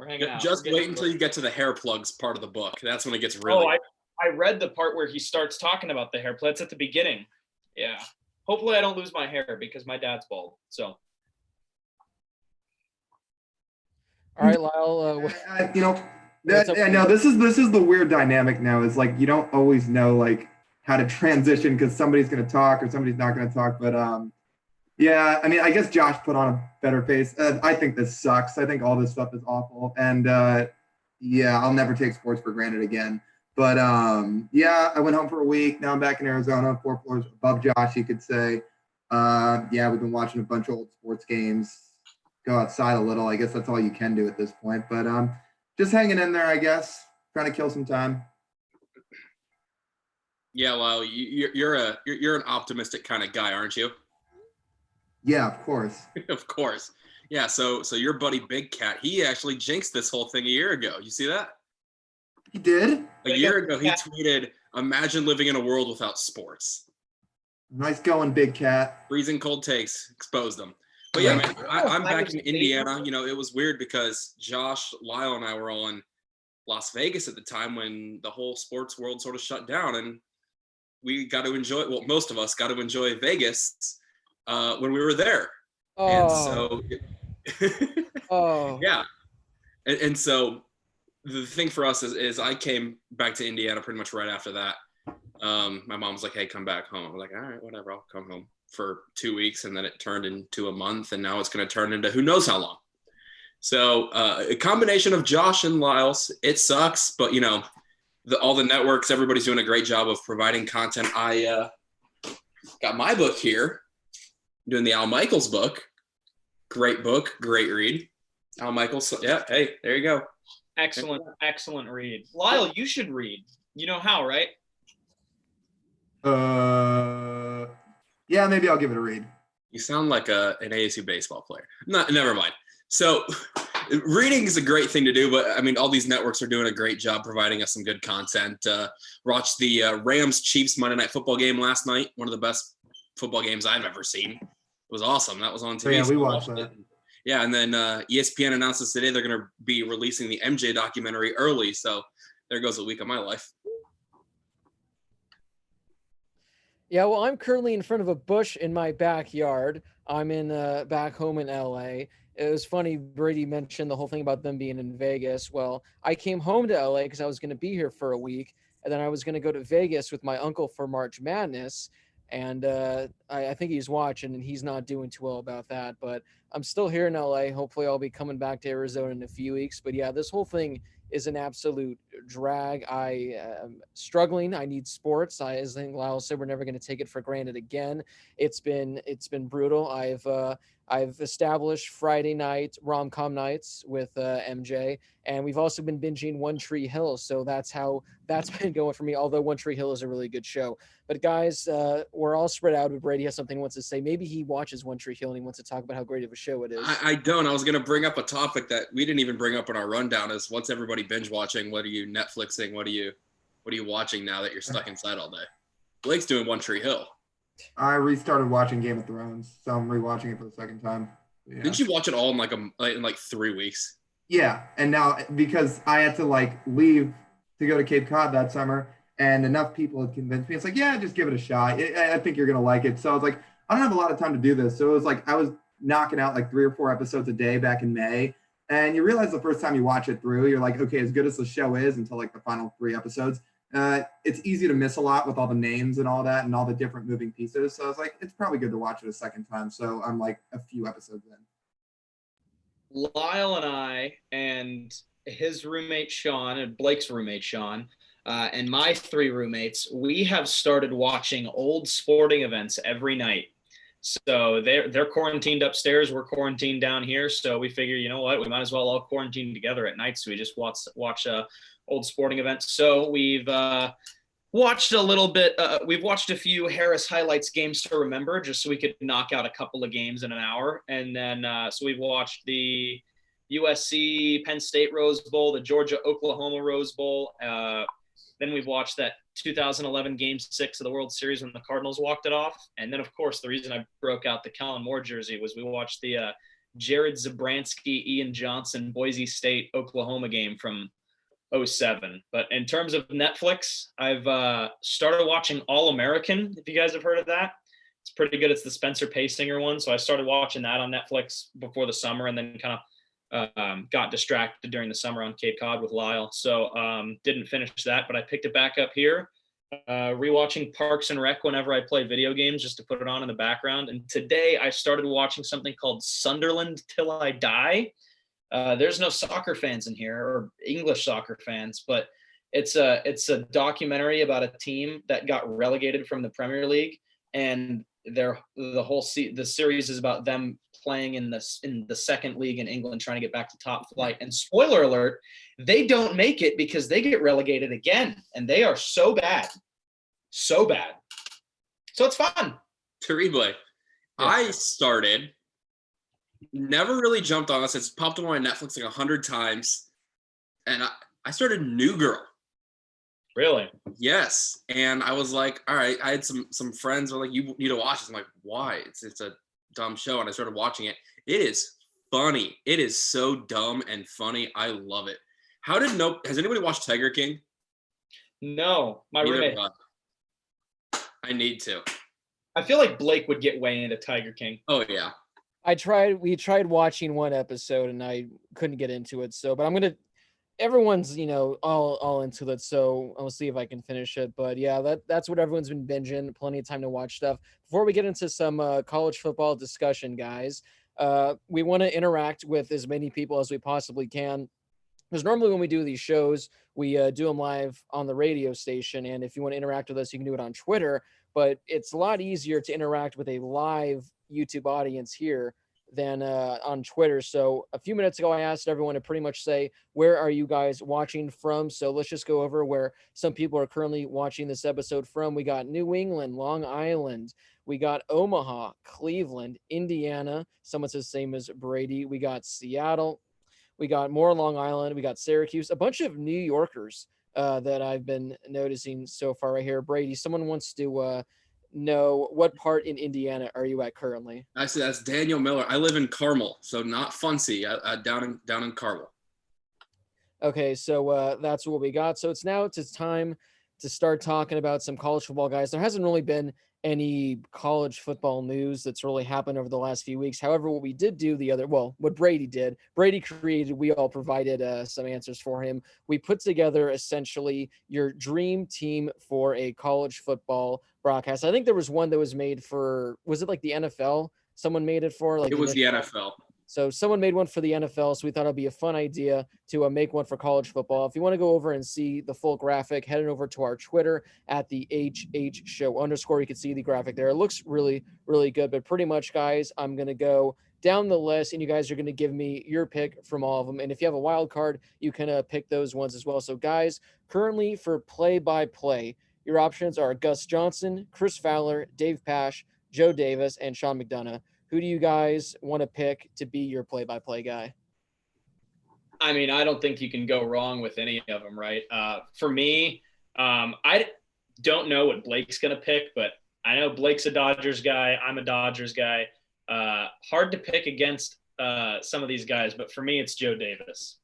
We're hanging out. Just wait until you get to the hair plugs part of the book. That's when it gets really. Oh, I read the part where he starts talking about the hair plugs at the beginning. Yeah. Hopefully I don't lose my hair because my dad's bald. So. All right, Lyle. This is the weird dynamic now. Is like you don't always know like how to transition because somebody's going to talk or somebody's not going to talk. But yeah, I mean, I guess Josh put on a better face. I think this sucks. I think all this stuff is awful, and yeah, I'll never take sports for granted again. But yeah, I went home for a week. Now I'm back in Arizona, 4 floors above Josh, you could say. Yeah, we've been watching a bunch of old sports games. Go outside a little. I guess that's all you can do at this point. But just hanging in there, I guess. Trying to kill some time. Yeah, well, you're an optimistic kind of guy, aren't you? Yeah, of course. Of course. Yeah. So your buddy Big Cat, he actually jinxed this whole thing a year ago. You see that? He did? A year ago, he tweeted, "Imagine living in a world without sports." Nice going, Big Cat. Freezing cold takes exposed them. But yeah, man, I'm back in Indiana. You know, it was weird because Josh, Lyle, and I were all in Las Vegas at the time when the whole sports world sort of shut down, and we got to enjoy. Well, most of us got to enjoy Vegas when we were there. Oh. And so, yeah, and so the thing for us is I came back to Indiana pretty much right after that. My mom was like, "Hey, come back home." I was like, "All right, whatever. I'll come home for 2 weeks," and then it turned into a month, and now it's going to turn into who knows how long. So a combination of Josh and Lyle's, it sucks, but you know, all the networks, everybody's doing a great job of providing content. I got my book here, I'm doing the Al Michaels book. Great book, great read. Al Michaels, yeah, hey, there you go. Excellent read. Lyle, you should read. You know how, right? Yeah, maybe I'll give it a read. You sound like an ASU baseball player. Never mind. So reading is a great thing to do, but I mean, all these networks are doing a great job providing us some good content. Watched the Rams-Chiefs Monday Night Football game last night. One of the best football games I've ever seen. It was awesome. That was on TV. Oh, yeah, we watched that. Yeah, and then ESPN announces today they're going to be releasing the MJ documentary early. So there goes a week of my life. Yeah, well, I'm currently in front of a bush in my backyard. I'm in back home in LA. It was funny, Brady mentioned the whole thing about them being in Vegas. Well, I came home to LA because I was going to be here for a week, and then I was going to go to Vegas with my uncle for March Madness. And I think he's watching, and he's not doing too well about that. But I'm still here in LA. Hopefully, I'll be coming back to Arizona in a few weeks. But yeah, this whole thing is an absolute drag. I am struggling. I need sports. As I think Lyle said, we're never going to take it for granted again. It's been brutal. I've established Friday night rom-com nights with MJ, and we've also been binging One Tree Hill. So that's how that's been going for me. Although One Tree Hill is a really good show. But guys, we're all spread out. But Brady has something he wants to say. Maybe he watches One Tree Hill and he wants to talk about how great of a show it is. I don't. I was going to bring up a topic that we didn't even bring up in our rundown. Is what's everybody binge watching? What are you Netflixing? What are you watching now that you're stuck inside all day? Blake's doing One Tree Hill. I restarted watching Game of Thrones, so I'm rewatching it for the second time. Yeah. Didn't you watch it all in like 3 weeks? Yeah, and now because I had to like leave to go to Cape Cod that summer, and enough people had convinced me. It's like, yeah, just give it a shot. I think you're gonna like it. So I was like, I don't have a lot of time to do this. So it was like I was knocking out like 3 or 4 episodes a day back in May. And you realize the first time you watch it through, you're like, okay, as good as the show is until like the final 3 episodes, it's easy to miss a lot with all the names and all that and all the different moving pieces. So I was like, it's probably good to watch it a second time. So I'm like a few episodes in. Lyle and I and his roommate Sean and Blake's roommate Sean and my 3 roommates, we have started watching old sporting events every night. So they're quarantined upstairs. We're quarantined down here. So we figure, you know what, we might as well all quarantine together at night. So we just watch old sporting events. So we've watched a little bit. We've watched a few Harris highlights games to remember, just so we could knock out a couple of games in an hour. And then so we've watched the USC Penn State Rose Bowl, the Georgia Oklahoma Rose Bowl. Then we've watched that 2011 Game 6 of the World Series when the Cardinals walked it off. And then, of course, the reason I broke out the Kellen Moore jersey was we watched the Jared Zabransky, Ian Johnson, Boise State, Oklahoma game from '07. But in terms of Netflix, I've started watching All American, if you guys have heard of that. It's pretty good. It's the Spencer Paysinger one. So I started watching that on Netflix before the summer, and then kind of got distracted during the summer on Cape Cod with Lyle. So didn't finish that, but I picked it back up here. Rewatching Parks and Rec whenever I play video games, just to put it on in the background. And today I started watching something called Sunderland Till I Die. There's no soccer fans in here, or English soccer fans, but it's a documentary about a team that got relegated from the Premier League, and the series is about them playing in the second league in England, trying to get back to top flight. And spoiler alert, they don't make it because they get relegated again, and they are so bad. So it's fun. Terrible. Yeah. I started, never really jumped on this. It's popped up on my Netflix like 100 times. And I started New Girl. Really? Yes. And I was like, all right, I had some friends who were like, you need to watch this. I'm like, why? It's a dumb show. And I started watching it. It is funny. It is so dumb and funny. I love it. Has anybody watched Tiger King? No, my roommate. I need to. I feel like Blake would get way into Tiger King. Oh yeah. We tried watching one episode and I couldn't get into it. So, but everyone's, all into it. So I'll see if I can finish it. But yeah, that's what everyone's been binging. Plenty of time to watch stuff. Before we get into some college football discussion, guys, we want to interact with as many people as we possibly can. Because normally when we do these shows, we do them live on the radio station. And if you want to interact with us, you can do it on Twitter. But it's a lot easier to interact with a live YouTube audience here than on Twitter. So a few minutes ago, I asked everyone to pretty much say, where are you guys watching from? So let's just go over where some people are currently watching this episode from. We got New England, Long Island. We got Omaha, Cleveland, Indiana. Someone says same as Brady. We got Seattle. We got more Long Island. We got Syracuse. A bunch of New Yorkers that I've been noticing so far right here. Brady, someone wants to know, what part in Indiana are you at currently? I said that's Daniel Miller. I live in Carmel, so not Funcy. Down in Carmel. Okay, so that's what we got. So it's time to start talking about some college football, guys. There hasn't really been any college football news that's really happened over the last few weeks. However, what we did do what Brady did, Brady created, we all provided some answers for him. We put together essentially your dream team for a college football broadcast. I think there was one that was made for, was it like the NFL? Someone made it for like it was the NFL. So someone made one for the NFL, so we thought it'd be a fun idea to make one for college football. If you want to go over and see the full graphic, head over to our Twitter at the HH Show _. You can see the graphic there. It looks really, really good. But pretty much, guys, I'm going to go down the list, and you guys are going to give me your pick from all of them. And if you have a wild card, you can pick those ones as well. So, guys, currently for play-by-play, your options are Gus Johnson, Chris Fowler, Dave Pasch, Joe Davis, and Sean McDonough. Who do you guys want to pick to be your play-by-play guy? I mean, I don't think you can go wrong with any of them, right? For me, I don't know what Blake's going to pick, but I know Blake's a Dodgers guy. I'm a Dodgers guy. Hard to pick against some of these guys, but for me, it's Joe Davis.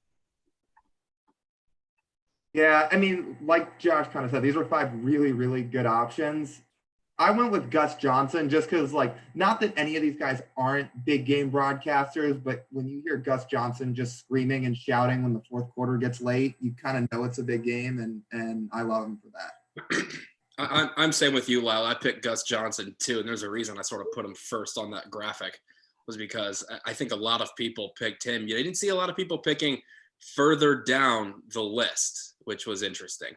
Yeah, I mean, like Josh kind of said, these were 5 really, really good options. I went with Gus Johnson just because, not that any of these guys aren't big game broadcasters, but when you hear Gus Johnson just screaming and shouting when the fourth quarter gets late, you kind of know it's a big game, and I love him for that. I'm same with you, Lyle. I picked Gus Johnson too, and there's a reason I sort of put him first on that graphic, was because I think a lot of people picked him. You didn't see a lot of people picking further down the list, which was interesting.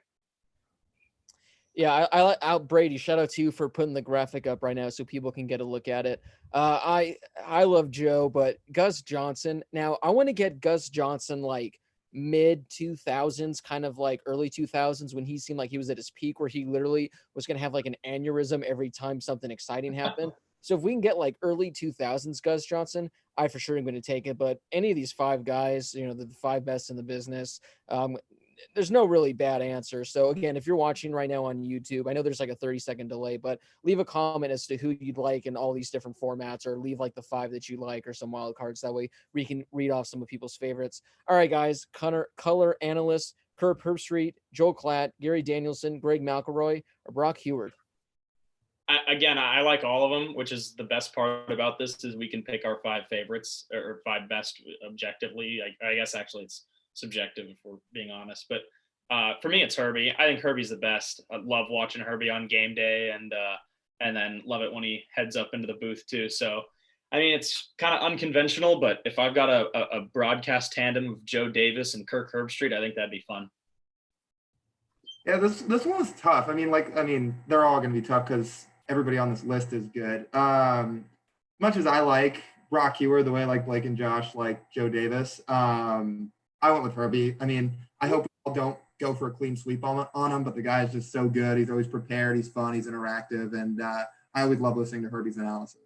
Yeah, I Brady, shout out to you for putting the graphic up right now so people can get a look at it. I love Joe, but Gus Johnson. Now, I want to get Gus Johnson mid 2000s, kind of like early 2000s, when he seemed like he was at his peak, where he literally was going to have an aneurysm every time something exciting happened. So if we can get early 2000s Gus Johnson, I for sure am going to take it. But any of these 5 guys, the 5 best in the business, there's no really bad answer. So again, if you're watching right now on YouTube, I know there's like a 30-second delay, but leave a comment as to who you'd like in all these different formats, or leave like the 5 that you like or some wild cards. That way we can read off some of people's favorites. All right, guys, color analysts, Kurt Herbstreit, Joel Klatt, Gary Danielson, Greg McElroy, or Brock Heward. I like all of them, which is the best part about this, is we can pick our 5 favorites or 5 best objectively. I guess actually it's subjective if we're being honest, but for me it's Herbie. I think Herbie's the best. I love watching Herbie on game day, and then love it when he heads up into the booth too. So I mean, it's kind of unconventional, but if I've got a broadcast tandem of Joe Davis and Kirk Herbstreit, I think that'd be fun. Yeah, this one was tough. I mean, they're all going to be tough because everybody on this list is good. Much as I like Brock Heward, the way I like Blake and Josh like Joe Davis, I went with Herbie. I mean, I hope people don't go for a clean sweep on him, but the guy is just so good. He's always prepared. He's fun. He's interactive. And I always love listening to Herbie's analysis.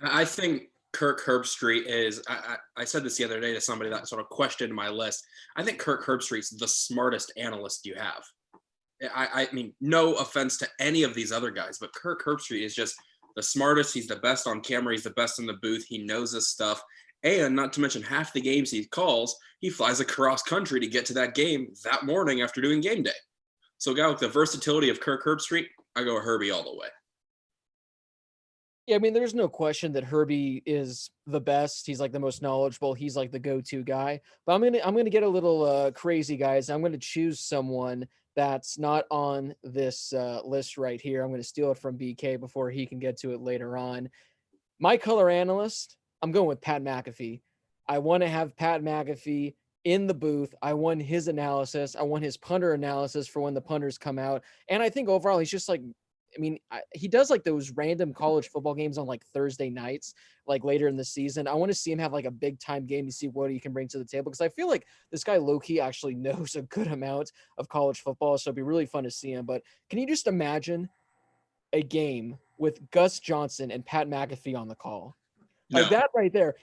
I think Kirk Herbstreit is, I said this the other day to somebody that sort of questioned my list. I think Kirk Herbstreit's the smartest analyst you have. I mean, no offense to any of these other guys, but Kirk Herbstreit is just the smartest. He's the best on camera. He's the best in the booth. He knows his stuff. And not to mention half the games he calls, he flies across country to get to that game that morning after doing game day. So a guy with the versatility of Kirk Herbstreit, I go Herbie all the way. Yeah, I mean, there's no question that Herbie is the best. He's like the most knowledgeable. He's like the go-to guy. But I'm gonna get a little crazy, guys. I'm gonna choose someone that's not on this list right here. I'm gonna steal it from BK before he can get to it later on. My color analyst, I'm going with Pat McAfee. I want to have Pat McAfee in the booth. I want his analysis. I want his punter analysis for when the punters come out. And I think overall, he's just like, I mean, he does like those random college football games on like Thursday nights, like later in the season. I want to see him have like a big time game to see what he can bring to the table, because I feel like this guy low-key actually knows a good amount of college football. So it'd be really fun to see him. But can you just imagine a game with Gus Johnson and Pat McAfee on the call? No, like that right there.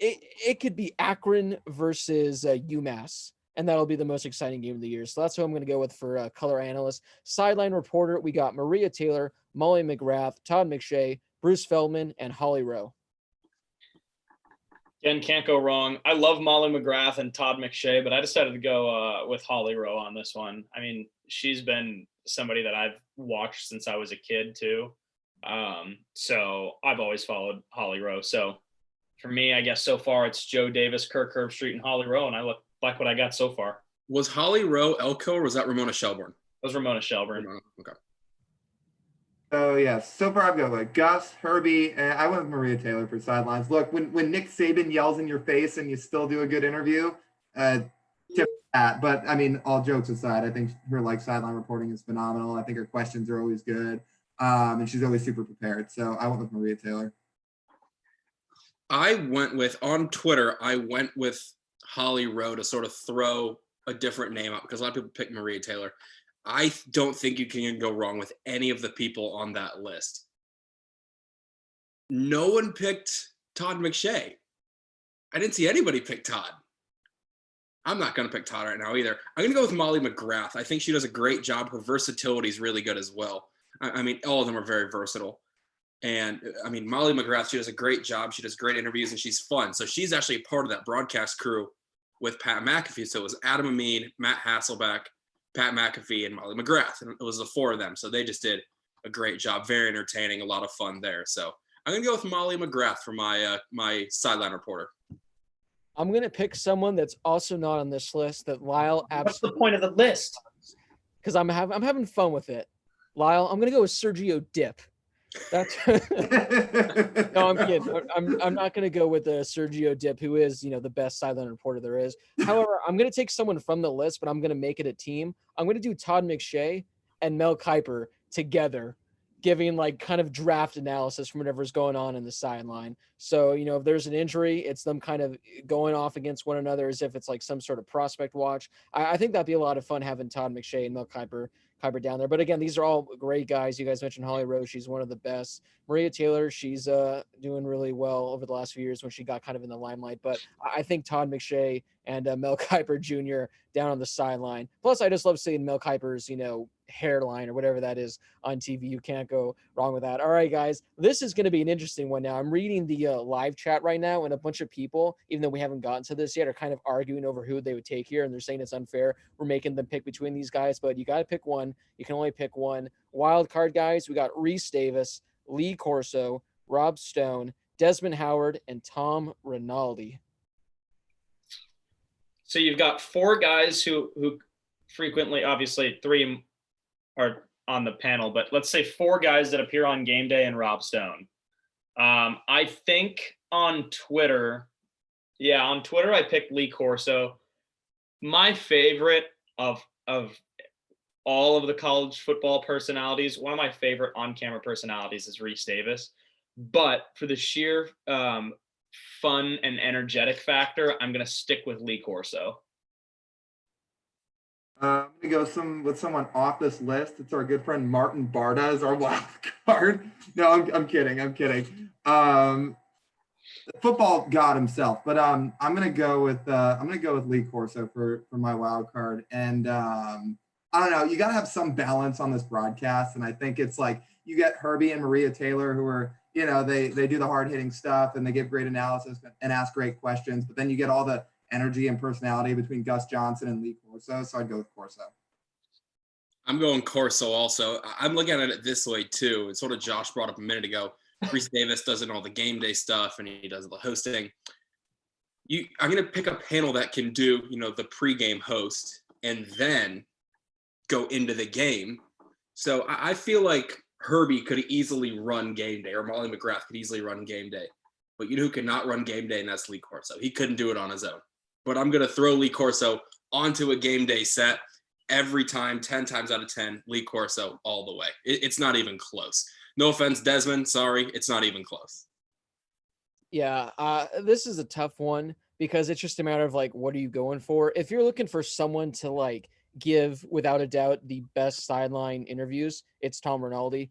It could be Akron versus UMass. And that'll be the most exciting game of the year. So that's who I'm going to go with for color analyst. Sideline reporter, we got Maria Taylor, Molly McGrath, Todd McShay, Bruce Feldman, and Holly Rowe. Again, can't go wrong. I love Molly McGrath and Todd McShay, but I decided to go with Holly Rowe on this one. I mean, she's been somebody that I've watched since I was a kid too. So I've always followed Holly Rowe. So for me, I guess so far it's Joe Davis, Kirk Herbstreit, and Holly Rowe, and I like what I got so far. Was Holly Rowe Elko, or was that Ramona Shelburne? That was Ramona Shelburne. Okay. So yeah, so far I've got like Gus, Herbie, and I went with Maria Taylor for sidelines. Look, when Nick Saban yells in your face and you still do a good interview, tip that. But I mean, all jokes aside, I think her like sideline reporting is phenomenal. I think her questions are always good, and she's always super prepared. So I went with Maria Taylor. On Twitter, I went with Holly Rowe to sort of throw a different name out, because a lot of people pick Maria Taylor. I don't think you can go wrong with any of the people on that list. No one picked Todd McShay. I didn't see anybody pick Todd. I'm not going to pick Todd right now either. I'm going to go with Molly McGrath. I think she does a great job. Her versatility is really good as well. I mean, all of them are very versatile. And I mean, Molly McGrath, she does a great job. She does great interviews and she's fun. So she's actually a part of that broadcast crew with Pat McAfee. So it was Adam Amin, Matt Hasselbeck, Pat McAfee, and Molly McGrath. And it was the 4 of them. So they just did a great job. Very entertaining, a lot of fun there. So I'm going to go with Molly McGrath for my sideline reporter. I'm going to pick someone that's also not on this list that Lyle absolutely. What's the point of the list? Because I'm having fun with it. Lyle, I'm going to go with Sergio Dip. That's no, I'm kidding. I'm not going to go with Sergio Dip, who is, the best sideline reporter there is. However, I'm going to take someone from the list, but I'm going to make it a team. I'm going to do Todd McShay and Mel Kiper together, giving like kind of draft analysis from whatever's going on in the sideline. So, if there's an injury, it's them kind of going off against one another as if it's like some sort of prospect watch. I think that'd be a lot of fun having Todd McShay and Mel Kiper Kuiper down there. But again, these are all great guys. You guys mentioned Holly Rose. She's one of the best. Maria Taylor, she's doing really well over the last few years when she got kind of in the limelight. But I think Todd McShay and Mel Kiper Jr. down on the sideline. Plus, I just love seeing Mel Kiper's, hairline or whatever that is on TV. You can't go wrong with that. All right, guys, this is going to be an interesting one now. I'm reading the live chat right now, and a bunch of people, even though we haven't gotten to this yet, are kind of arguing over who they would take here, and they're saying it's unfair. We're making them pick between these guys, but you got to pick one. You can only pick one. Wild card guys, we got Reese Davis, Lee Corso, Rob Stone, Desmond Howard, and Tom Rinaldi. So you've got 4 guys who frequently, obviously 3 are on the panel, but let's say 4 guys that appear on game day and Rob Stone. I think on Twitter I picked Lee Corso. My favorite of all of the college football personalities, one of my favorite on-camera personalities is Reese Davis. But for the sheer fun and energetic factor, I'm going to stick with Lee Corso. I'm gonna go with someone off this list. It's our good friend Martin Barda as our wild card. No, I'm kidding. Football god himself. But I'm gonna go with Lee Corso for my wild card. And I don't know. You gotta have some balance on this broadcast. And I think it's like you get Herbie and Maria Taylor, who are they do the hard hitting stuff and they give great analysis and ask great questions. But then you get all the energy and personality between Gus Johnson and Lee Corso, so I'd go with Corso. I'm going Corso also. I'm looking at it this way too. It's sort of Josh brought up a minute ago. Reese Davis does all the game day stuff and he does the hosting. I'm going to pick a panel that can do, the pregame host and then go into the game. So I feel like Herbie could easily run game day, or Molly McGrath could easily run game day. But who could not run game day, and that's Lee Corso. He couldn't do it on his own. But I'm going to throw Lee Corso onto a game day set every time, 10 times out of 10, Lee Corso all the way. It's not even close. No offense, Desmond. Sorry, it's not even close. Yeah, this is a tough one because it's just a matter of what are you going for? If you're looking for someone to give, without a doubt, the best sideline interviews, it's Tom Rinaldi,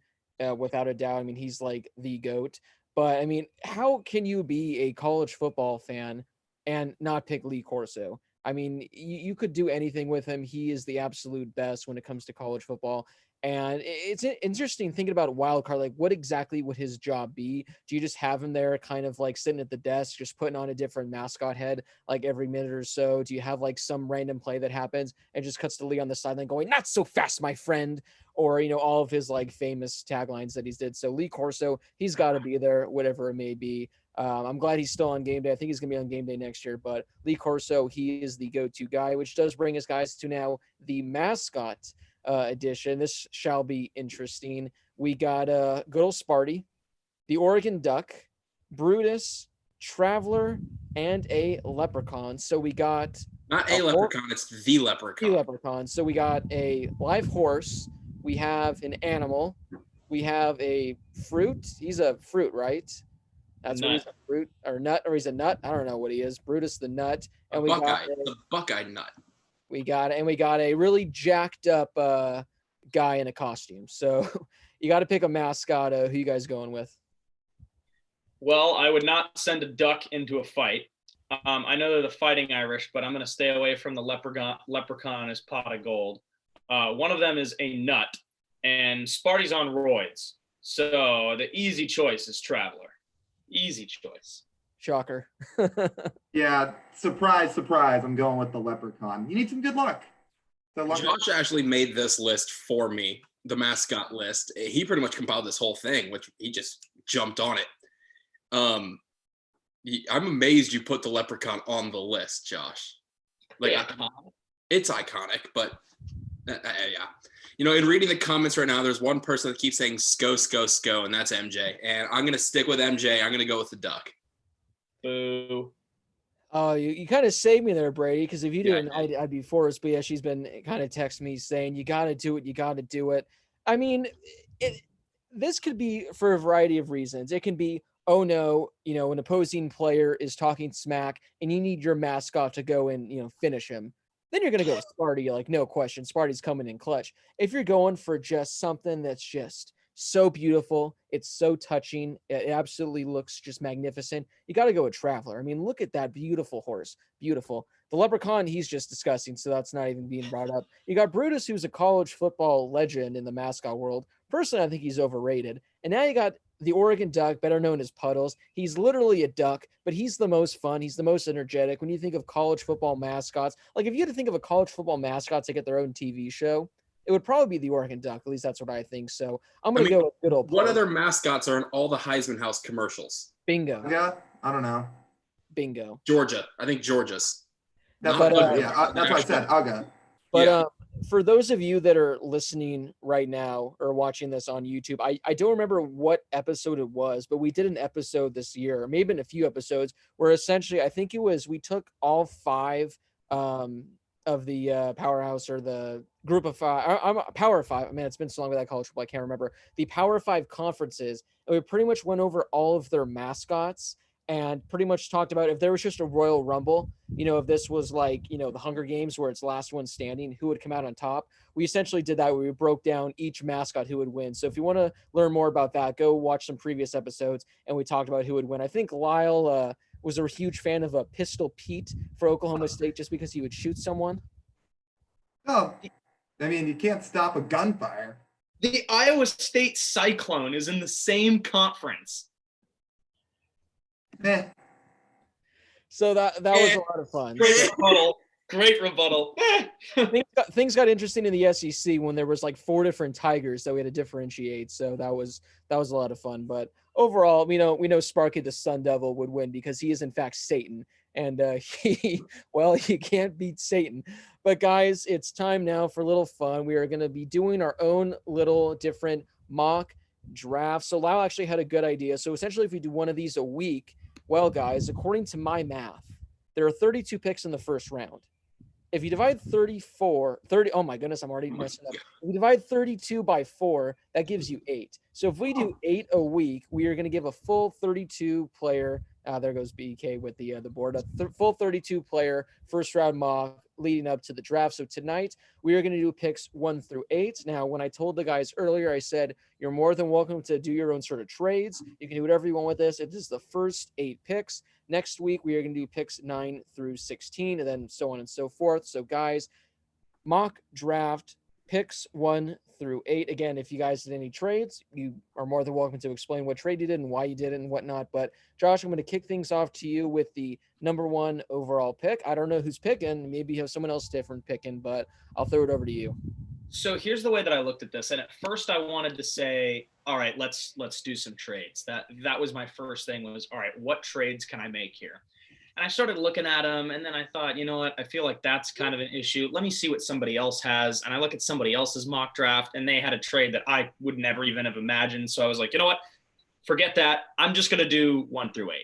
without a doubt. I mean, he's the GOAT. But I mean, how can you be a college football fan and not pick Lee Corso? I mean, you could do anything with him. He is the absolute best when it comes to college football. And it's interesting thinking about wild card. What exactly would his job be? Do you just have him there kind of sitting at the desk, just putting on a different mascot head every minute or so? Do you have some random play that happens and just cuts to Lee on the sideline going, "Not so fast, my friend," or all of his famous taglines that he's did? So Lee Corso, he's got to be there, whatever it may be. I'm glad he's still on game day. I think he's going to be on game day next year, but Lee Corso, he is the go-to guy, which does bring us, guys, to now the mascot edition. This shall be interesting. We got good old Sparty, the Oregon Duck, Brutus, Traveler, and a Leprechaun. So we got not a leprechaun, it's the leprechaun. The leprechaun. So we got a live horse. We have an animal. We have a fruit. He's a fruit, right? That's what he's a fruit or nut, or he's a nut. I don't know what he is. Brutus the nut. And we got the Buckeye nut. We got a really jacked up guy in a costume. So you got to pick a mascot. Who you guys going with? Well, I would not send a duck into a fight. I know they're the Fighting Irish, but I'm going to stay away from the leprechaun and his pot of gold. One of them is a nut, and Sparty's on roids. So the easy choice is Traveler. Easy choice. Shocker. Yeah, surprise. I'm going with the leprechaun. You need some good luck. Josh actually made this list for me, the mascot list. He pretty much compiled this whole thing, which he just jumped on it. I'm amazed you put the leprechaun on the list, Josh. It's iconic, but yeah. In reading the comments right now, there's one person that keeps saying "Sko," and that's MJ. And I'm gonna stick with MJ. I'm gonna go with the duck. Boo. Oh, you kind of saved me there, Brady, because if you didn't, I'd be forced. But yeah, she's been kind of texting me saying, "You got to do it. I mean, this could be for a variety of reasons. It can be, oh no, an opposing player is talking smack and you need your mascot to go and, finish him. then you're going to go with Sparty, like no question. Sparty's coming in clutch. If you're going for just something that's just so beautiful, it's so touching, it absolutely looks just magnificent, you got to go with Traveler. I mean, look at that beautiful horse. Beautiful. The Leprechaun, he's just disgusting, so that's not even being brought up. You got Brutus, who's a college football legend in the mascot world. Personally, I think he's overrated. And now you got the Oregon Duck, better known as Puddles. He's literally a duck, but he's the most fun. He's the most energetic. When you think of college football mascots, like if you had to think of a college football mascot to get their own TV show, it would probably be the Oregon Duck. At least that's what I think. So I'm going to go with good old What other mascots are in all the Heisman House commercials? Bingo. Yeah, I don't know. Bingo. Georgia. I think Georgia's. That's Not what, good. that's what I said. I'll go. But Yeah. For those of you that are listening right now or watching this on YouTube, I don't remember what episode it was, but we did an episode this year, or maybe in a few episodes, where essentially I think it was we took all 5 of the powerhouse or the group of 5. I'm Power 5. I mean, it's been so long without college football, I can't remember the Power 5 conferences, and we pretty much went over all of their mascots and pretty much talked about if there was just a Royal Rumble, if this was like, the Hunger Games where it's last one standing, who would come out on top. We essentially did that where we broke down each mascot who would win. So if you want to learn more about that, go watch some previous episodes and we talked about who would win. I think Lyle was a huge fan of Pistol Pete for Oklahoma State just because he would shoot someone. Oh, I mean, you can't stop a gunfire. The Iowa State Cyclone is in the same conference. So that was a lot of fun. Great rebuttal. Things got interesting in the SEC when there was like 4 different Tigers that we had to differentiate. So that was a lot of fun. But overall, we know Sparky the Sun Devil would win because he is in fact Satan, and you can't beat Satan. But guys, it's time now for a little fun. We are going to be doing our own little different mock draft. So Lyle actually had a good idea. So essentially, if we do one of these a week, well, guys, according to my math, there are 32 picks in the first round. If you divide 30, oh my goodness, I'm already messing up. If you divide 32 by 4, that gives you 8. So if we do 8 a week, we are going to give a full 32 player. There goes BK with the board. Full 32 player first round mock leading up to the draft. So tonight we are going to do picks 1 through 8. Now, when I told the guys earlier, I said you're more than welcome to do your own sort of trades. You can do whatever you want with this. It is the first 8 picks. Next week we are going to do picks 9 through 16, and then so on and so forth. So guys, mock draft picks 1 through 8. Again, if you guys did any trades, you are more than welcome to explain what trade you did and why you did it and whatnot. But Josh, I'm going to kick things off to you with the number 1 overall pick. I don't know who's picking. Maybe you have someone else different picking, but I'll throw it over to you. So here's the way that I looked at this. And at first I wanted to say, all right, let's do some trades. That was my first thing was, all right, what trades can I make here? And I started looking at them, and then I thought, you know what? I feel like that's kind of an issue. Let me see what somebody else has. And I look at somebody else's mock draft, and they had a trade that I would never even have imagined. So I was like, you know what? Forget that. I'm just going to do 1 through 8.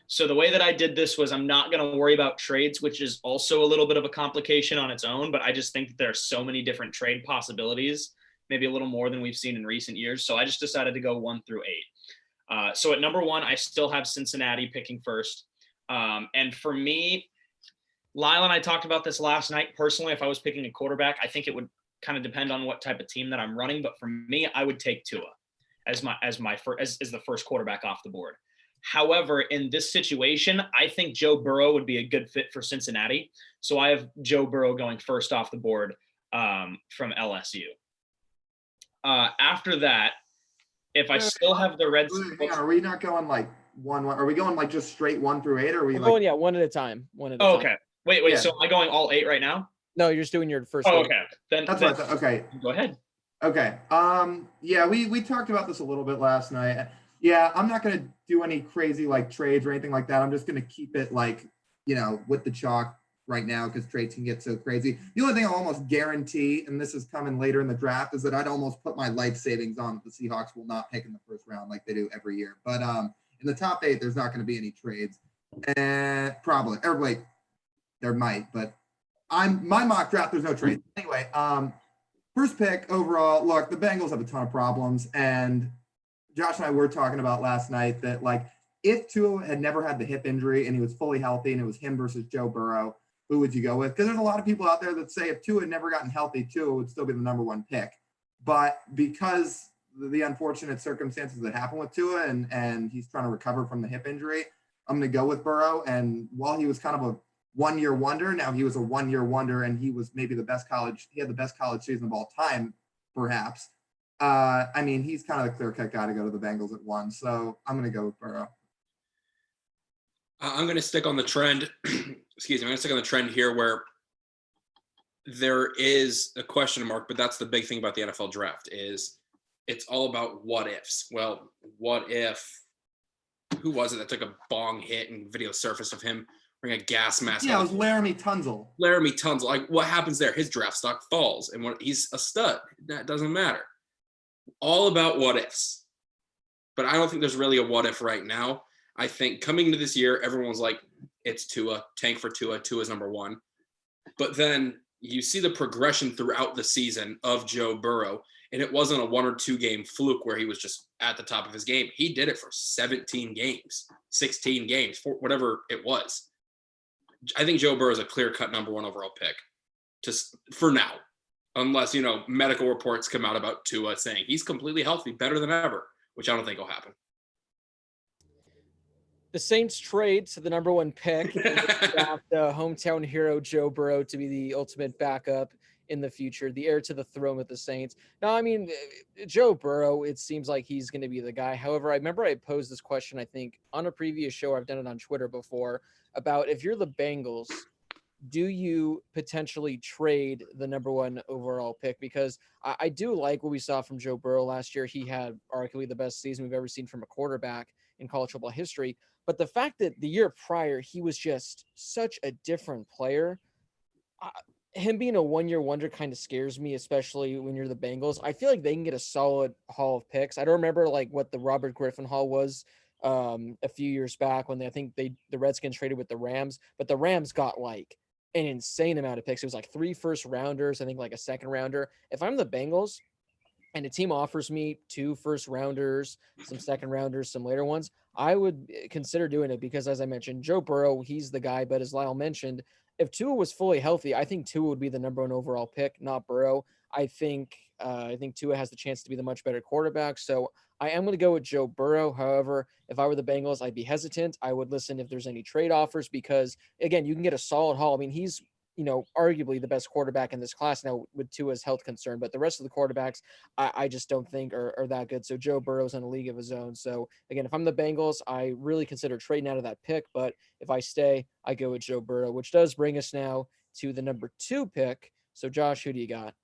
So the way that I did this was I'm not going to worry about trades, which is also a little bit of a complication on its own. But I just think that there are so many different trade possibilities, maybe a little more than we've seen in recent years. So I just decided to go 1 through 8. So at number 1, I still have Cincinnati picking first. And for me, Lyle and I talked about this last night. Personally, if I was picking a quarterback, I think it would kind of depend on what type of team that I'm running. But for me, I would take Tua as the first quarterback off the board. However, in this situation, I think Joe Burrow would be a good fit for Cincinnati. So I have Joe Burrow going first off the board from LSU. After that, if I still have the Reds, are we not going like 1? Are we going like just straight 1 through 8? Or are we going one at a time? Okay. Wait. Yeah. So am I going all 8 right now? No, you're just doing your first. Oh, okay. That's what I thought. Okay. Go ahead. Okay. Yeah, we talked about this a little bit last night. Yeah, I'm not going to do any crazy like trades or anything like that. I'm just going to keep it like, with the chalk right now because trades can get so crazy. The only thing I'll almost guarantee, and this is coming later in the draft, is that I'd almost put my life savings on the Seahawks will not pick in the first round like they do every year. But in the top 8, there's not going to be any trades. And probably, or wait, there might, but my mock draft, there's no trades. Anyway, first pick overall, look, the Bengals have a ton of problems, and Josh and I were talking about last night that, like, if Tua had never had the hip injury and he was fully healthy and it was him versus Joe Burrow, who would you go with? Because there's a lot of people out there that say if Tua had never gotten healthy, Tua would still be the number one pick. But because the unfortunate circumstances that happened with Tua and he's trying to recover from the hip injury, I'm going to go with Burrow. And while he was kind of a one-year wonder, now he was a one-year wonder, and he was maybe he had the best college season of all time, perhaps. I mean, he's kind of the clear-cut guy to go to the Bengals at 1. So I'm going to go with Burrow. I'm going to stick on the trend. Excuse me. I'm going to stick on the trend here where there is a question mark, but that's the big thing about the NFL draft is it's all about what ifs. Well, what if, who was it that took a bong hit and video surfaced of him wearing a gas mask? Yeah, it was Laramie Tunzel. Laramie Tunzel. Like, what happens there? His draft stock falls, and when he's a stud, that doesn't matter. All about what ifs. But I don't think there's really a what if right now. I think coming into this year, everyone was like, it's Tua, tank for Tua, Tua's number 1. But then you see the progression throughout the season of Joe Burrow, and it wasn't a 1 or 2 game fluke where he was just at the top of his game. He did it for 17 games, 16 games, for whatever it was. I think Joe Burrow is a clear-cut number 1 overall pick, just for now, unless, medical reports come out about Tua saying he's completely healthy, better than ever, which I don't think will happen. The Saints trade to the number 1 pick draft hometown hero Joe Burrow to be the ultimate backup in the future, the heir to the throne with the Saints. Now, I mean, Joe Burrow, it seems like he's going to be the guy. However, I remember I posed this question, I think, on a previous show. I've done it on Twitter before, about if you're the Bengals, do you potentially trade the number 1 overall pick? Because I do like what we saw from Joe Burrow last year. He had arguably the best season we've ever seen from a quarterback in college football history. But the fact that the year prior, he was just such a different player, him being a 1-year wonder kind of scares me, especially when you're the Bengals. I feel like they can get a solid haul of picks. I don't remember like what the Robert Griffin haul was a few years back when the Redskins traded with the Rams, but the Rams got like an insane amount of picks. It was like 3 first-rounders, I think like a second-rounder. If I'm the Bengals and a team offers me 2 first-rounders, some second-rounders, some later ones, I would consider doing it because, as I mentioned, Joe Burrow, he's the guy. But as Lyle mentioned, if Tua was fully healthy, I think Tua would be the number 1 overall pick, not Burrow. I think Tua has the chance to be the much better quarterback. So I am going to go with Joe Burrow. However, if I were the Bengals, I'd be hesitant. I would listen if there's any trade offers because, again, you can get a solid haul. I mean, he's arguably the best quarterback in this class now with Tua's health concern, but the rest of the quarterbacks, I just don't think are that good. So Joe Burrow's in a league of his own. So again, if I'm the Bengals, I really consider trading out of that pick, but if I stay, I go with Joe Burrow, which does bring us now to the number 2 pick. So Josh, who do you got?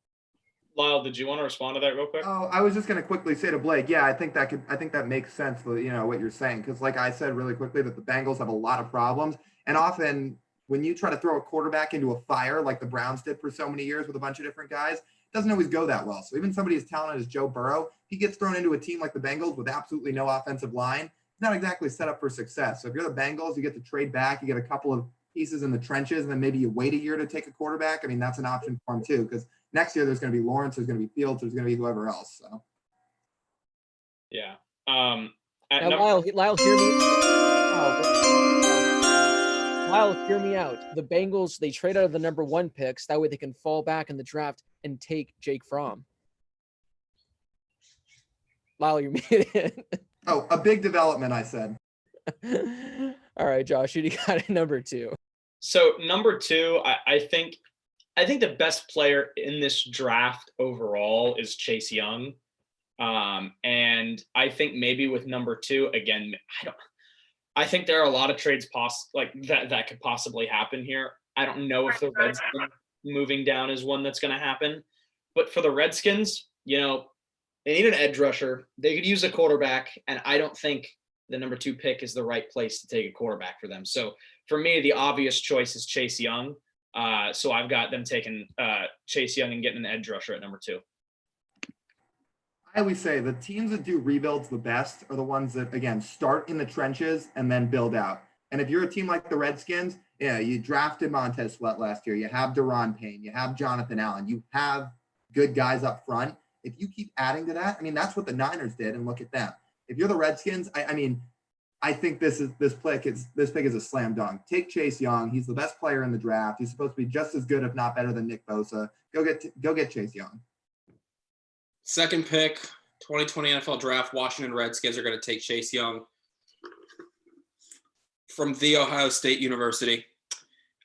Lyle, did you want to respond to that real quick? Oh, I was just going to quickly say to Blake, yeah, I think that makes sense, what you're saying. Because like I said really quickly, that the Bengals have a lot of problems, and often when you try to throw a quarterback into a fire like the Browns did for so many years with a bunch of different guys, it doesn't always go that well. So even somebody as talented as Joe Burrow, he gets thrown into a team like the Bengals with absolutely no offensive line. It's not exactly set up for success. So if you're the Bengals, you get to trade back, you get a couple of pieces in the trenches, and then maybe you wait a year to take a quarterback. I mean, that's an option for him too, because next year there's going to be Lawrence, there's going to be Fields, there's going to be whoever else. So yeah. Lyle, hear me. Lyle, hear me out. The Bengals, they trade out of the number 1 picks. That way they can fall back in the draft and take Jake Fromm. Lyle, you're muted. Oh, a big development, I said. All right, Josh, who do you got at number 2? So number 2, I think the best player in this draft overall is Chase Young. And I think maybe with number 2, again, I think there are a lot of trades that could possibly happen here. I don't know if the Redskins moving down is one that's going to happen, but for the Redskins, they need an edge rusher. They could use a quarterback, and I don't think the number 2 pick is the right place to take a quarterback for them. So for me, the obvious choice is Chase Young. So I've got them taking Chase Young and getting an edge rusher at number 2. I always say the teams that do rebuilds the best are the ones that, again, start in the trenches and then build out. And if you're a team like the Redskins, you drafted Montez Sweat last year. You have Daron Payne. You have Jonathan Allen. You have good guys up front. If you keep adding to that, I mean, that's what the Niners did, and look at them. If you're the Redskins, I I think this pick is a slam dunk. Take Chase Young. He's the best player in the draft. He's supposed to be just as good, if not better, than Nick Bosa. Go get Chase Young. Second pick, 2020 NFL Draft. Washington Redskins are going to take Chase Young from The Ohio State University.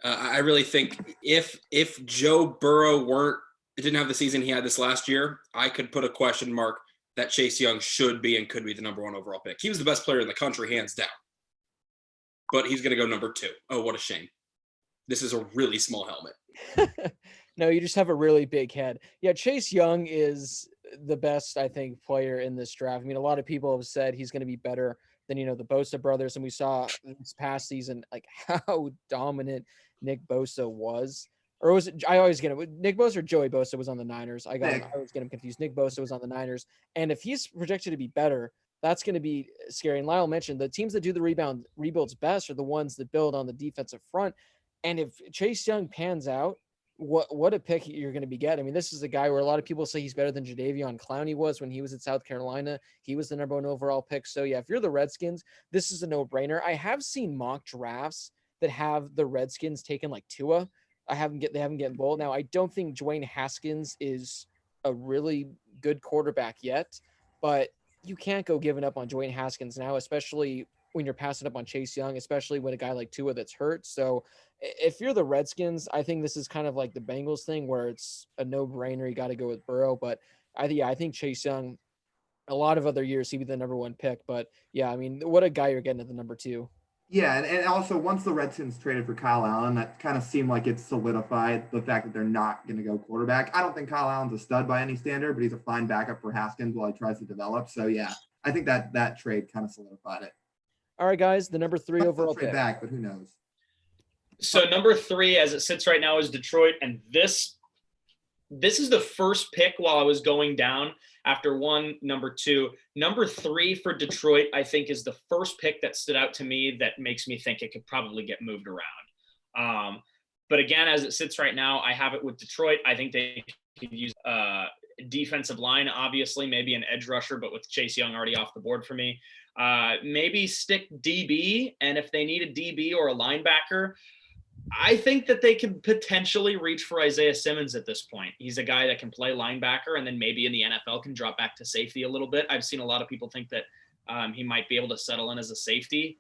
I really think if Joe Burrow didn't have the season he had this last year, I could put a question mark that Chase Young should be and could be the number 1 overall pick. He was the best player in the country, hands down. But he's going to go number 2. Oh, what a shame. This is a really small helmet. No, you just have a really big head. Yeah, Chase Young is the best, I think, player in this draft. I mean, a lot of people have said he's going to be better than, the Bosa brothers. And we saw this past season, like, how dominant Nick Bosa was. Or was it, I always get it, Nick Bosa or Joey Bosa was on the Niners. I always get him confused. Nick Bosa was on the Niners. And if he's projected to be better, that's going to be scary. And Lyle mentioned the teams that do the rebuilds best are the ones that build on the defensive front. And if Chase Young pans out, what a pick you're going to be getting. I mean, this is a guy where a lot of people say he's better than Jadeveon Clowney was when he was at South Carolina. He was the number 1 overall pick. So yeah, if you're the Redskins, this is a no-brainer. I have seen mock drafts that have the Redskins taken like Tua. They haven't gotten bold. Now, I don't think Dwayne Haskins is a really good quarterback yet, but you can't go giving up on Dwayne Haskins now, especially when you're passing up on Chase Young, especially with a guy like Tua that's hurt. So if you're the Redskins, I think this is kind of like the Bengals thing where it's a no-brainer. You got to go with Burrow. But I think Chase Young, a lot of other years, he'd be the number 1 pick. But yeah, I mean, what a guy you're getting at the number 2. Yeah, and also once the Redskins traded for Kyle Allen, that kind of seemed like it solidified the fact that they're not going to go quarterback. I don't think Kyle Allen's a stud by any standard, but he's a fine backup for Haskins while he tries to develop. So yeah, I think that trade kind of solidified it. All right, guys, the number 3 overall pick. Back, but who knows? So number 3, as it sits right now, is Detroit, and this is the first pick while I was going down after 1, number 2. Number 3 for Detroit, I think, is the first pick that stood out to me that makes me think it could probably get moved around. But again, as it sits right now, I have it with Detroit. I think they could use defensive line, obviously, maybe an edge rusher, but with Chase Young already off the board for me. Maybe stick DB, and if they need a DB or a linebacker, I think that they could potentially reach for Isaiah Simmons at this point. He's a guy that can play linebacker and then maybe in the NFL can drop back to safety a little bit. I've seen a lot of people think that he might be able to settle in as a safety.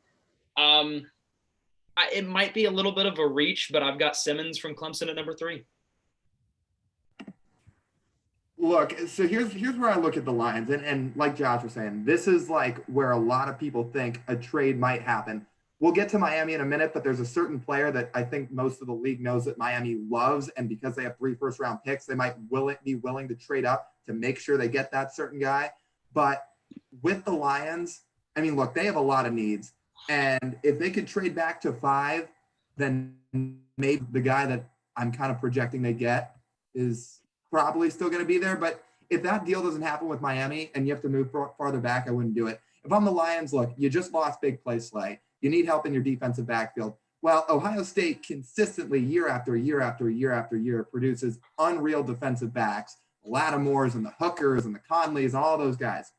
It might be a little bit of a reach, but I've got Simmons from Clemson at number 3. Look, so here's where I look at the Lions. And like Josh was saying, this is like where a lot of people think a trade might happen. We'll get to Miami in a minute, but there's a certain player that I think most of the league knows that Miami loves, and because they have 3 first-round picks, they might be willing to trade up to make sure they get that certain guy. But with the Lions, I mean, look, they have a lot of needs, and if they could trade back to 5, then maybe the guy that I'm kind of projecting they get is probably still going to be there. But if that deal doesn't happen with Miami and you have to move farther back, I wouldn't do it. If I'm the Lions, look, you just lost Big Play Slay. You need help in your defensive backfield. Well, Ohio State consistently year after year after year after year produces unreal defensive backs, the Lattimores and the Hookers and the Conleys and all those guys.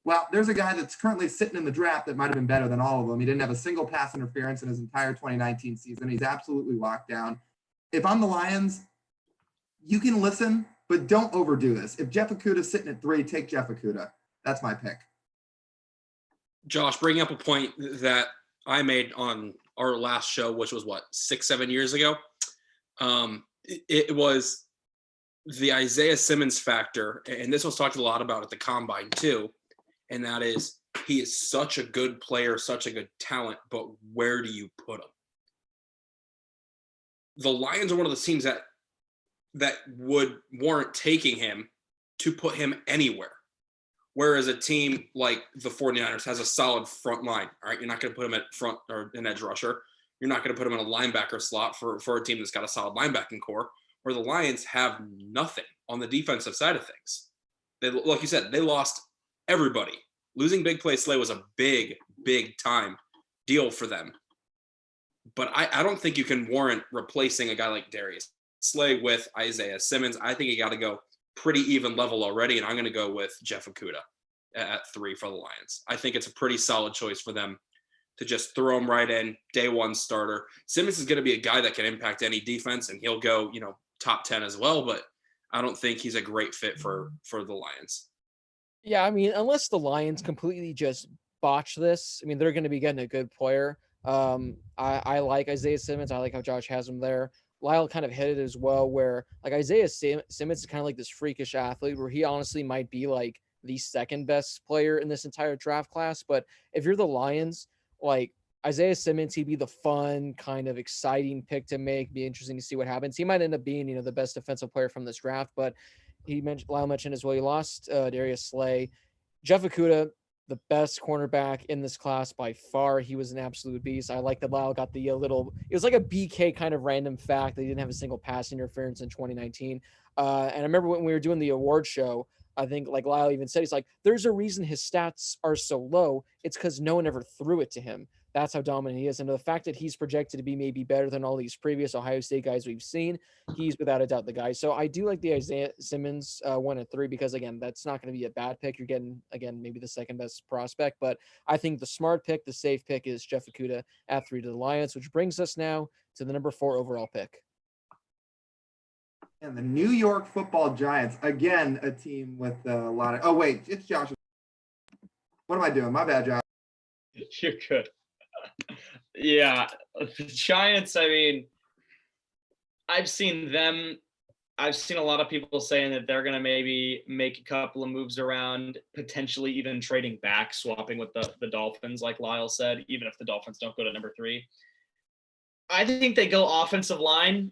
Well, there's a guy that's currently sitting in the draft that might have been better than all of them. He didn't have a single pass interference in his entire 2019 season. He's absolutely locked down. If I'm the Lions, you can listen, but don't overdo this. If Jeff Okudah's sitting at 3, take Jeff Okudah. That's my pick. Josh, bringing up a point that I made on our last show, which was 6-7 years ago. It was the Isaiah Simmons factor, and this was talked a lot about at the Combine too, and that is he is such a good player, such a good talent, but where do you put him? The Lions are one of the teams that would warrant taking him to put him anywhere. Whereas a team like the 49ers has a solid front line. All right, you're not going to put him at front or an edge rusher. You're not going to put him in a linebacker slot for a team that's got a solid linebacking core, where the Lions have nothing on the defensive side of things. They, like you said, they lost everybody. Losing Big Play Slay was a big, big time deal for them. But I don't think you can warrant replacing a guy like Darius Slay with Isaiah Simmons. I think you got to go pretty even level already, and I'm going to go with Jeff Okudah at 3 for the Lions. I think it's a pretty solid choice for them to just throw him right in, day one starter. Simmons is going to be a guy that can impact any defense, and he'll go, top 10 as well, but I don't think he's a great fit for the Lions. Yeah, I mean, unless the Lions completely just botch this, I mean, they're going to be getting a good player. I like Isaiah Simmons. I like how Josh has him there. Lyle kind of hit it as well, where like Isaiah Simmons is kind of like this freakish athlete where he honestly might be like the second best player in this entire draft class. But if you're the Lions, like Isaiah Simmons, he'd be the fun, kind of exciting pick to make. Be interesting to see what happens. He might end up being, the best defensive player from this draft. But Lyle mentioned as well, he lost Darius Slay. Jeff Okudah, the best cornerback in this class by far. He was an absolute beast. I like that Lyle got the it was like a BK kind of random fact that he didn't have a single pass interference in 2019. And I remember when we were doing the award show, I think like Lyle even said, he's like, there's a reason his stats are so low. It's because no one ever threw it to him. That's how dominant he is. And the fact that he's projected to be maybe better than all these previous Ohio State guys we've seen, he's without a doubt the guy. So I do like the Isaiah Simmons 1 and 3 because, again, that's not going to be a bad pick. You're getting, again, maybe the second best prospect. But I think the smart pick, the safe pick is Jeff Okudah at 3 to the Lions, which brings us now to the number 4 overall pick. And the New York Football Giants, again, a team with a lot of – oh, wait, it's Josh. What am I doing? My bad, Josh. You're good. Yeah, the Giants, I mean, I've seen a lot of people saying that they're going to maybe make a couple of moves around, potentially even trading back, swapping with the Dolphins, like Lyle said, even if the Dolphins don't go to number 3. I think they go offensive line,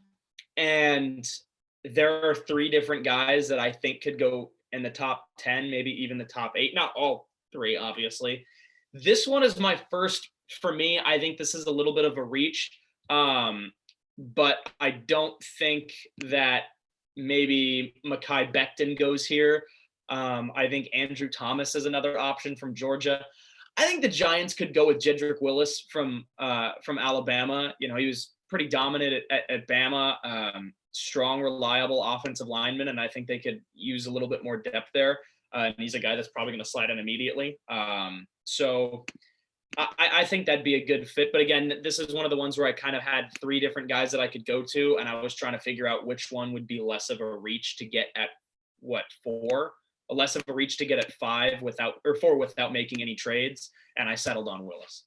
and there are 3 different guys that I think could go in the top 10, maybe even the top 8, not all 3, obviously. This one is my first. For me, I think this is a little bit of a reach, but I don't think that maybe Mekhi Becton goes here. I think Andrew Thomas is another option from Georgia. I think the Giants could go with Jedrick Willis from Alabama. He was pretty dominant at Bama, strong, reliable offensive lineman, and I think they could use a little bit more depth there. And he's a guy that's probably going to slide in immediately. So I think that'd be a good fit. But again, this is one of the ones where I kind of had 3 different guys that I could go to, and I was trying to figure out which one would be less of a reach to get at 4, less of a reach to get at 5 4 without making any trades. And I settled on Willis.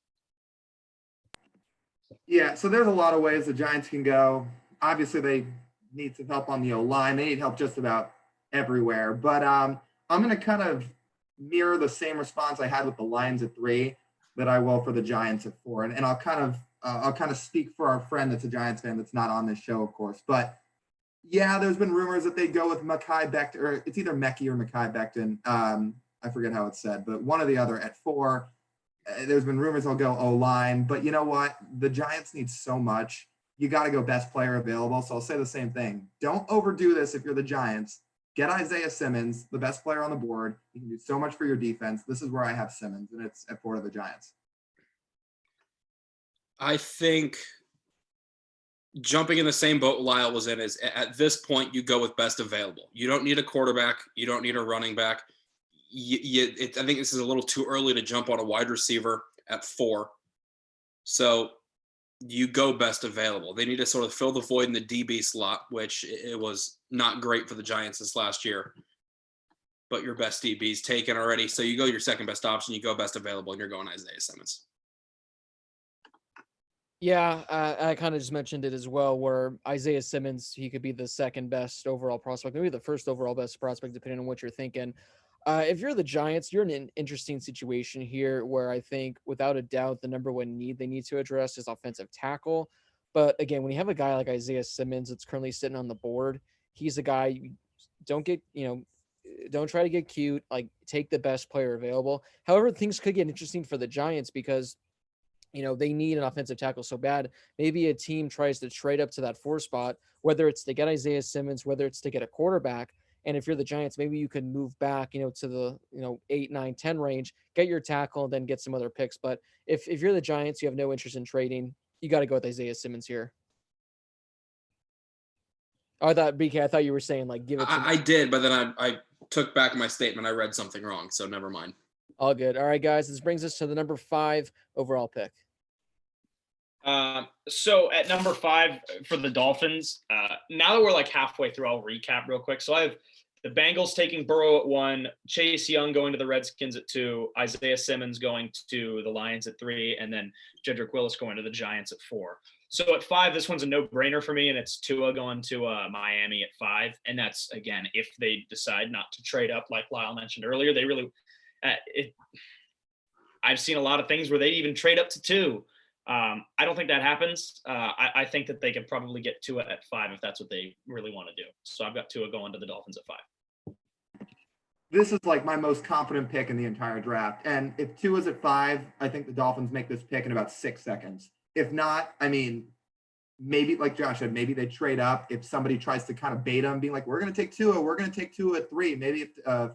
Yeah, so there's a lot of ways the Giants can go. Obviously, they need some help on the O-line. They need help just about everywhere. But I'm going to kind of mirror the same response I had with the Lions at 3 that I will for the Giants at 4. And I'll kind of speak for our friend that's a Giants fan that's not on this show, of course. But yeah, there's been rumors that they go with Mekhi Becton, or it's either Mekhi or Mekhi Becton. I forget how it's said, but one or the other at 4. There's been rumors they'll go O-line, but you know what? The Giants need so much. You got to go best player available. So I'll say the same thing. Don't overdo this if you're the Giants. Get Isaiah Simmons, the best player on the board. He can do so much for your defense. This is where I have Simmons, and it's at 4 to the Giants. I think jumping in the same boat Lyle was in is at this point you go with best available. You don't need a quarterback. You don't need a running back. I think this is a little too early to jump on a wide receiver at 4. So you go best available. They need to sort of fill the void in the DB slot, which it was not great for the Giants this last year. But your best DB's taken already. So you go your second best option, you go best available, and you're going Isaiah Simmons. Yeah, I kind of just mentioned it as well, where Isaiah Simmons, he could be the second best overall prospect, maybe the first overall best prospect, depending on what you're thinking. If you're the Giants, you're in an interesting situation here where I think without a doubt the number 1 need they need to address is offensive tackle. But again, when you have a guy like Isaiah Simmons that's currently sitting on the board, he's a guy you don't try to get cute, like take the best player available. However, things could get interesting for the Giants because they need an offensive tackle so bad. Maybe a team tries to trade up to that 4 spot, whether it's to get Isaiah Simmons, whether it's to get a quarterback. And if you're the Giants, maybe you can move back, to the, 8, 9, 10 range, get your tackle, and then get some other picks. But if you're the Giants, you have no interest in trading, you got to go with Isaiah Simmons here. Oh, I thought you were saying like give it to I did, but then I took back my statement. I read something wrong, so never mind. All good. All right, guys, this brings us to the number 5 overall pick. So at number 5 for the Dolphins, now that we're like halfway through, I'll recap real quick. So I have the Bengals taking Burrow at 1, Chase Young going to the Redskins at 2, Isaiah Simmons going to the Lions at 3, and then Jedrick Willis going to the Giants at 4. So at 5, this one's a no-brainer for me, and it's Tua going to Miami at 5. And that's, again, if they decide not to trade up, like Lyle mentioned earlier. They really I've seen a lot of things where they even trade up to 2. I don't think that happens. I think that they could probably get Tua at 5 if that's what they really want to do. So I've got Tua going to the Dolphins at 5. This is like my most confident pick in the entire draft. And if Tua's at 5, I think the Dolphins make this pick in about 6 seconds. If not, I mean, maybe like Josh said, maybe they trade up if somebody tries to kind of bait them, being like, we're going to take Tua at 3. Maybe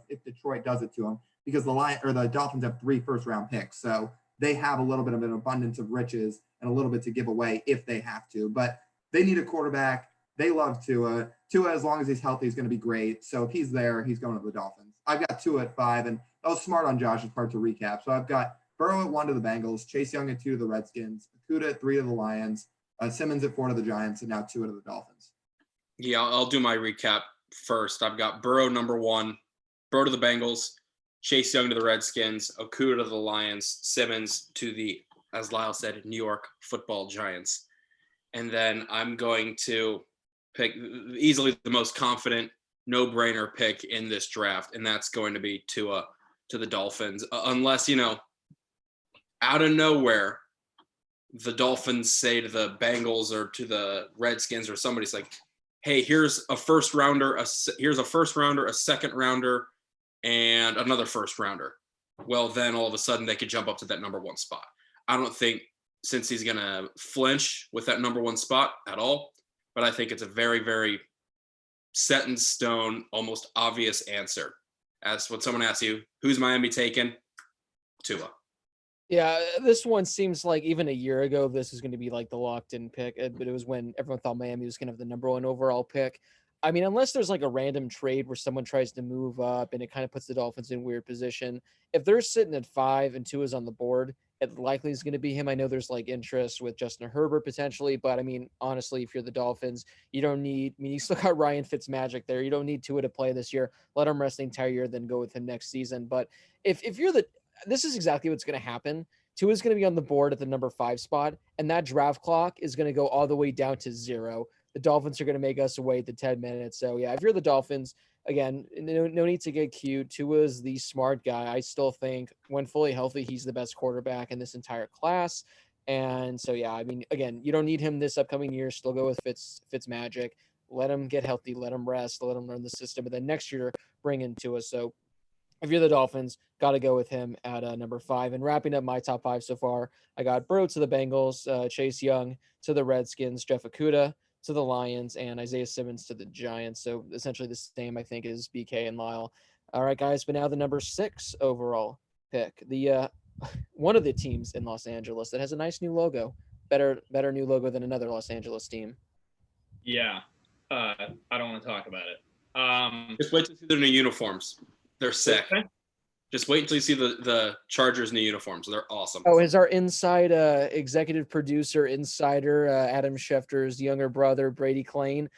if Detroit does it to them, because the Dolphins have 3 first-round picks. So they have a little bit of an abundance of riches and a little bit to give away if they have to. But they need a quarterback. They love Tua. Tua, as long as he's healthy, is going to be great. So if he's there, he's going to the Dolphins. I've got Tua at 5, and that was smart on Josh's part to recap. So I've got Burrow at 1 to the Bengals, Chase Young at 2 to the Redskins, Okudah at 3 to the Lions, Simmons at 4 to the Giants, and now Tua to the Dolphins. Yeah, I'll do my recap first. I've got Burrow number 1, Burrow to the Bengals, Chase Young to the Redskins, Okudah to the Lions, Simmons to the, as Lyle said, New York Football Giants. And then I'm going to pick easily the most confident, no-brainer pick in this draft, and that's going to be Tua to the Dolphins. Unless, out of nowhere, the Dolphins say to the Bengals or to the Redskins or somebody's like, hey, here's a first rounder, a second rounder, and another first rounder. Well, then all of a sudden they could jump up to that number 1 spot. I don't think since he's going to flinch with that number 1 spot at all, but I think it's a very, very set in stone, almost obvious answer. As when someone asks you, who's Miami taking? Tua. Yeah, this one seems like even a year ago, this is going to be like the locked-in pick, but it was when everyone thought Miami was going to have the number 1 overall pick. I mean, unless there's like a random trade where someone tries to move up and it kind of puts the Dolphins in a weird position. If they're sitting at 5 and Tua's on the board, it likely is going to be him. I know there's like interest with Justin Herbert potentially, but I mean, honestly, if you're the Dolphins, you don't need, you still got Ryan Fitzmagic there. You don't need Tua to play this year. Let him rest the entire year, then go with him next season. But if you're this is exactly what's going to happen. Tua is going to be on the board at the number 5 spot, and that draft clock is going to go all the way down to 0. The Dolphins are going to make us wait the 10 minutes. So, yeah, if you're the Dolphins, again, no need to get cute. Tua's the smart guy. I still think when fully healthy, he's the best quarterback in this entire class. And so, yeah, I mean, again, you don't need him this upcoming year. Still go with Fitzmagic. Let him get healthy. Let him rest. Let him learn the system. But then next year, bring in Tua. So, if you're the Dolphins, got to go with him at number 5. And wrapping up my top 5 so far, I got Burrow to the Bengals, Chase Young to the Redskins, Jeff Okudah to the Lions, and Isaiah Simmons to the Giants. So essentially the same, I think, as BK and Lyle. All right, guys, but now the number 6 overall pick. The one of the teams in Los Angeles that has a nice new logo, better new logo than another Los Angeles team. Yeah, I don't want to talk about it. Just wait to see their new uniforms. They're sick. Okay. Just wait until you see the Chargers new uniforms. They're awesome. Oh, is our inside executive producer, insider, Adam Schefter's younger brother, Brady Klein,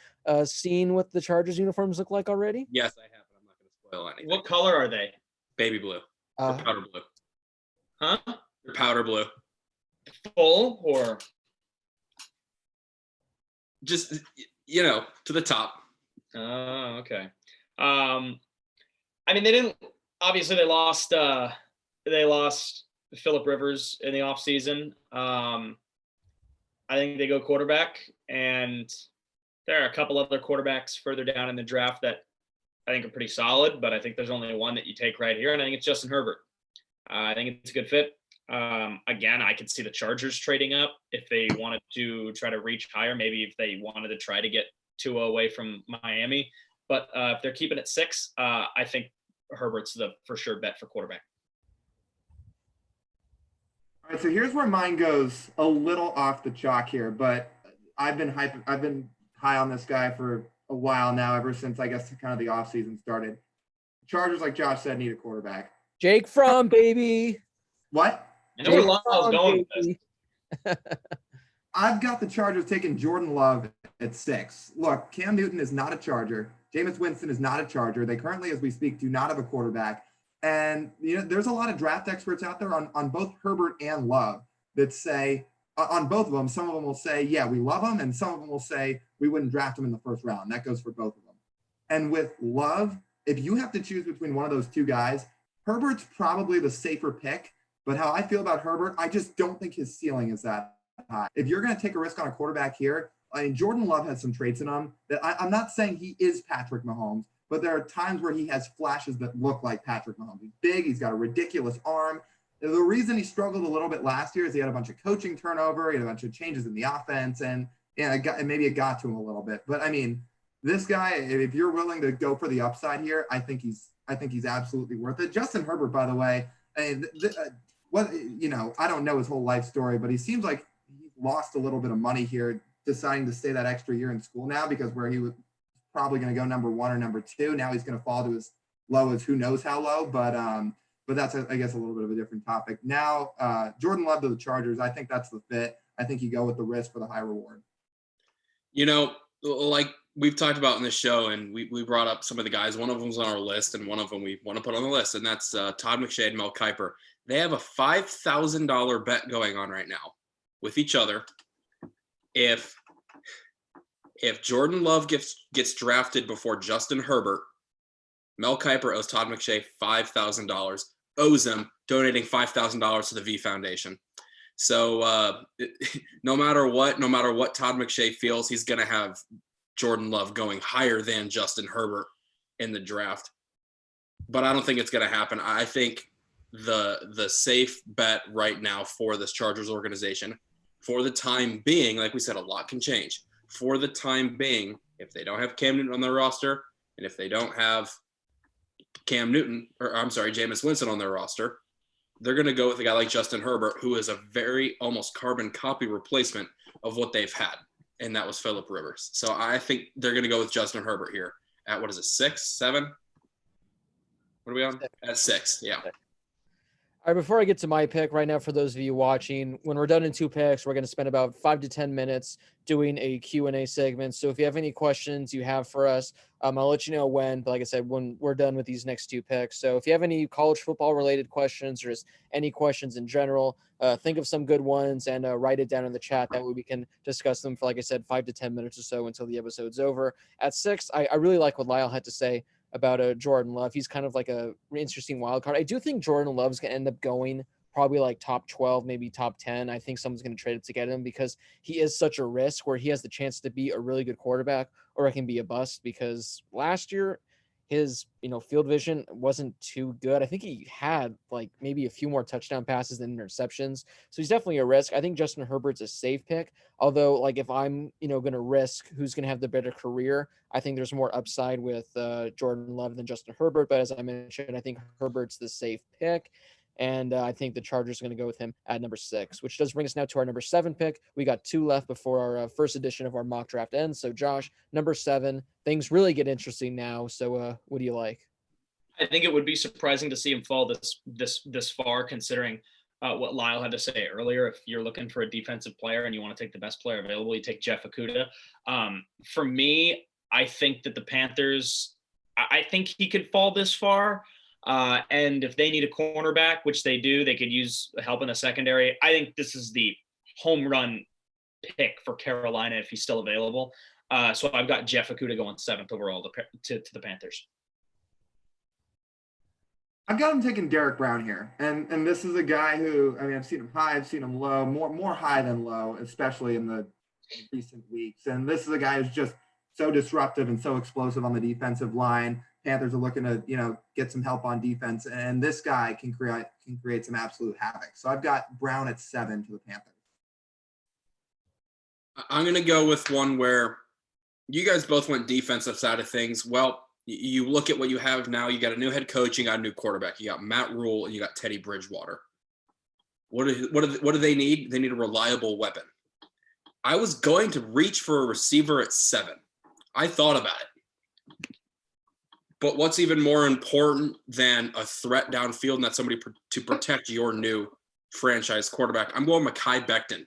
seen what the Chargers uniforms look like already? Yes, I have, but I'm not going to spoil anything. What color are they? Baby blue. Or powder blue. Huh? They're powder blue. Full or? Just, to the top. Oh, okay. I mean, they lost Phillip Rivers in the offseason. I think they go quarterback, and there are a couple other quarterbacks further down in the draft that I think are pretty solid, but I think there's only one that you take right here, and I think it's Justin Herbert. I think it's a good fit. Again, I could see the Chargers trading up if they wanted to try to reach higher, maybe if they wanted to try to get Tua away from Miami. But if they're keeping it 6, I think Herbert's the for sure bet for quarterback. All right, so here's where mine goes a little off the chalk here, but I've been high on this guy for a while now, ever since I guess kind of the offseason started. Chargers, like Josh said, need a quarterback. Jake Fromm, baby. What? I know where Lyle's going with this. I've got the Chargers taking Jordan Love at 6. Look, Cam Newton is not a Charger. Jameis Winston is not a Charger. They currently, as we speak, do not have a quarterback. And there's a lot of draft experts out there on both Herbert and Love that say, on both of them, some of them will say, yeah, we love him. And some of them will say, we wouldn't draft him in the first round. That goes for both of them. And with Love, if you have to choose between one of those two guys, Herbert's probably the safer pick. But how I feel about Herbert, I just don't think his ceiling is that high. If you're going to take a risk on a quarterback here, I mean, Jordan Love has some traits in him that I'm not saying he is Patrick Mahomes, but there are times where he has flashes that look like Patrick Mahomes. He's big. He's got a ridiculous arm. The reason he struggled a little bit last year is he had a bunch of coaching turnover. He had a bunch of changes in the offense, and maybe it got to him a little bit. But I mean, this guy, if you're willing to go for the upside here, I think he's absolutely worth it. Justin Herbert, by the way, I don't know his whole life story, but he seems like he lost a little bit of money here, deciding to stay that extra year in school now, because where he was probably going to go number 1 or number 2, now he's going to fall to as low as who knows how low. But that's, I guess, a little bit of a different topic. Now, Jordan Love to the Chargers, I think that's the fit. I think you go with the risk for the high reward. Like we've talked about in this show, and we brought up some of the guys. One of them's on our list, and one of them we want to put on the list, and that's Todd McShay and Mel Kiper. They have a $5,000 bet going on right now with each other. If Jordan Love gets drafted before Justin Herbert, Mel Kiper owes Todd McShay $5,000, owes him, donating $5,000 to the V Foundation. So no matter what Todd McShay feels, he's going to have Jordan Love going higher than Justin Herbert in the draft. But I don't think it's going to happen. I think the safe bet right now for this Chargers organization, for the time being, like we said, a lot can change. For the time being, if they don't have Cam Newton on their roster, and if they don't have Jameis Winston on their roster, they're going to go with a guy like Justin Herbert, who is a very almost carbon copy replacement of what they've had, and that was Phillip Rivers. So I think they're going to go with Justin Herbert here at, 6, 7? What are we on? At 6, yeah. All right, before I get to my pick right now, for those of you watching, when we're done in 2 picks, we're going to spend about 5 to 10 minutes doing a Q&A segment. So if you have any questions you have for us, I'll let you know when. But like I said, when we're done with these next 2 picks. So if you have any college football related questions or just any questions in general, think of some good ones and write it down in the chat. That way we can discuss them for, like I said, 5 to 10 minutes or so until the episode's over. At 6, I really like what Lyle had to say about Jordan Love. He's kind of like a interesting wild card. I do think Jordan Love's going to end up going probably like top 12, maybe top 10. I think someone's going to trade it to get him because he is such a risk where he has the chance to be a really good quarterback or it can be a bust, because last year his field vision wasn't too good. I think he had like maybe a few more touchdown passes than interceptions. So he's definitely a risk. I think Justin Herbert's a safe pick. Although, like, if I'm, going to risk who's going to have the better career, I think there's more upside with Jordan Love than Justin Herbert. But as I mentioned, I think Herbert's the safe pick. And I think the Chargers are going to go with him at number 6, which does bring us now to our number 7 pick. We got 2 left before our first edition of our mock draft ends. So, Josh, number 7, things really get interesting now. So, what do you like? I think it would be surprising to see him fall this far, considering what Lyle had to say earlier. If you're looking for a defensive player and you want to take the best player available, you take Jeff Okudah. For me, I think that the Panthers, I think he could fall this far. And if they need a cornerback, which they do, they could use help in the secondary. I think this is the home run pick for Carolina if he's still available. So I've got Jeff Okudah going 7th overall to the Panthers. I've got him taking Derek Brown here. And this is a guy who, I've seen him high, I've seen him low, more high than low, especially in the recent weeks. And this is a guy who's just so disruptive and so explosive on the defensive line. Panthers are looking to, get some help on defense, and this guy can create some absolute havoc. So I've got Brown at 7 to the Panthers. I'm going to go with one where you guys both went defensive side of things. Well, you look at what you have now. You got a new head coach, you got a new quarterback. You got Matt Rule, and you got Teddy Bridgewater. What do they need? They need a reliable weapon. I was going to reach for a receiver at 7. I thought about it. But what's even more important than a threat downfield, and that's somebody to protect your new franchise quarterback? I'm going Mekhi Becton.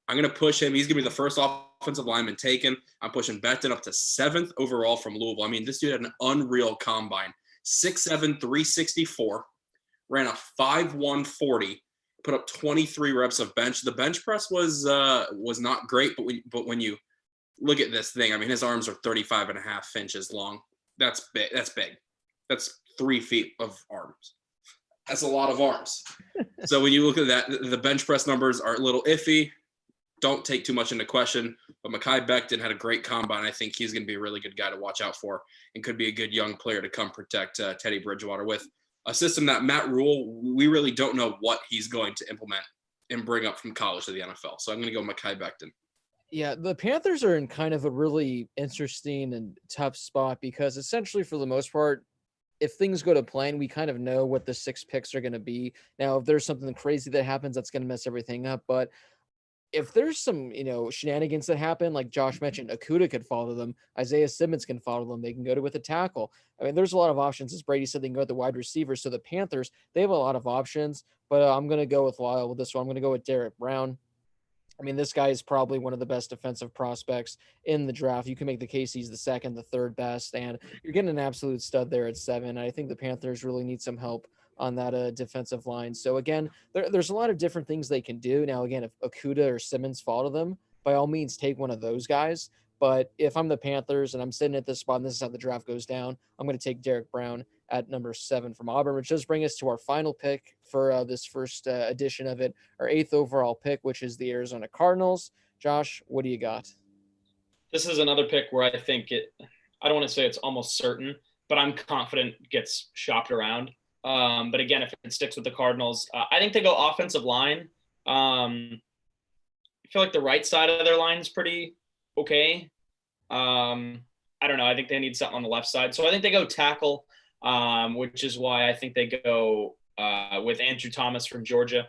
I'm going to push him. He's going to be the first offensive lineman taken. I'm pushing Becton up to 7th overall from Louisville. I mean, this dude had an unreal combine. 6'7", 364, ran a 5'1", 40, put up 23 reps of bench. The bench press was not great, but when you look at this thing, I mean, his arms are 35 and a half inches long. That's big. That's big. That's 3 feet of arms. That's a lot of arms. So when you look at that, the bench press numbers are a little iffy. Don't take too much into question, but Mekhi Becton had a great combine. I think he's going to be a really good guy to watch out for and could be a good young player to come protect Teddy Bridgewater with a system that Matt Rule, we really don't know what he's going to implement and bring up from college to the NFL. So I'm going to go Mekhi Becton. Yeah, the Panthers are in kind of a really interesting and tough spot because essentially for the most part, if things go to plan, we kind of know what the 6 picks are going to be. Now, if there's something crazy that happens, that's going to mess everything up. But if there's some, shenanigans that happen, like Josh mentioned, Okudah could follow them. Isaiah Simmons can follow them. They can go to with a tackle. I mean, there's a lot of options. As Brady said, they can go with the wide receivers. So the Panthers, they have a lot of options, but I'm going to go with Lyle with this one. I'm going to go with Derek Brown. I mean, this guy is probably one of the best defensive prospects in the draft. You can make the case he's the second, the third best, and you're getting an absolute stud there at 7. I think the Panthers really need some help on that defensive line. So again, there's a lot of different things they can do. Now, again, if Okudah or Simmons fall to them, by all means, take one of those guys. But if I'm the Panthers and I'm sitting at this spot and this is how the draft goes down, I'm going to take Derek Brown at number 7 from Auburn, which does bring us to our final pick for this first edition of it, our 8th overall pick, which is the Arizona Cardinals. Josh, what do you got? This is another pick where I think I don't want to say it's almost certain, but I'm confident it gets shopped around. But again, if it sticks with the Cardinals, I think they go offensive line. I feel like the right side of their line is pretty okay. I don't know. I think they need something on the left side. So I think they go tackle, which is why I think they go with Andrew Thomas from Georgia.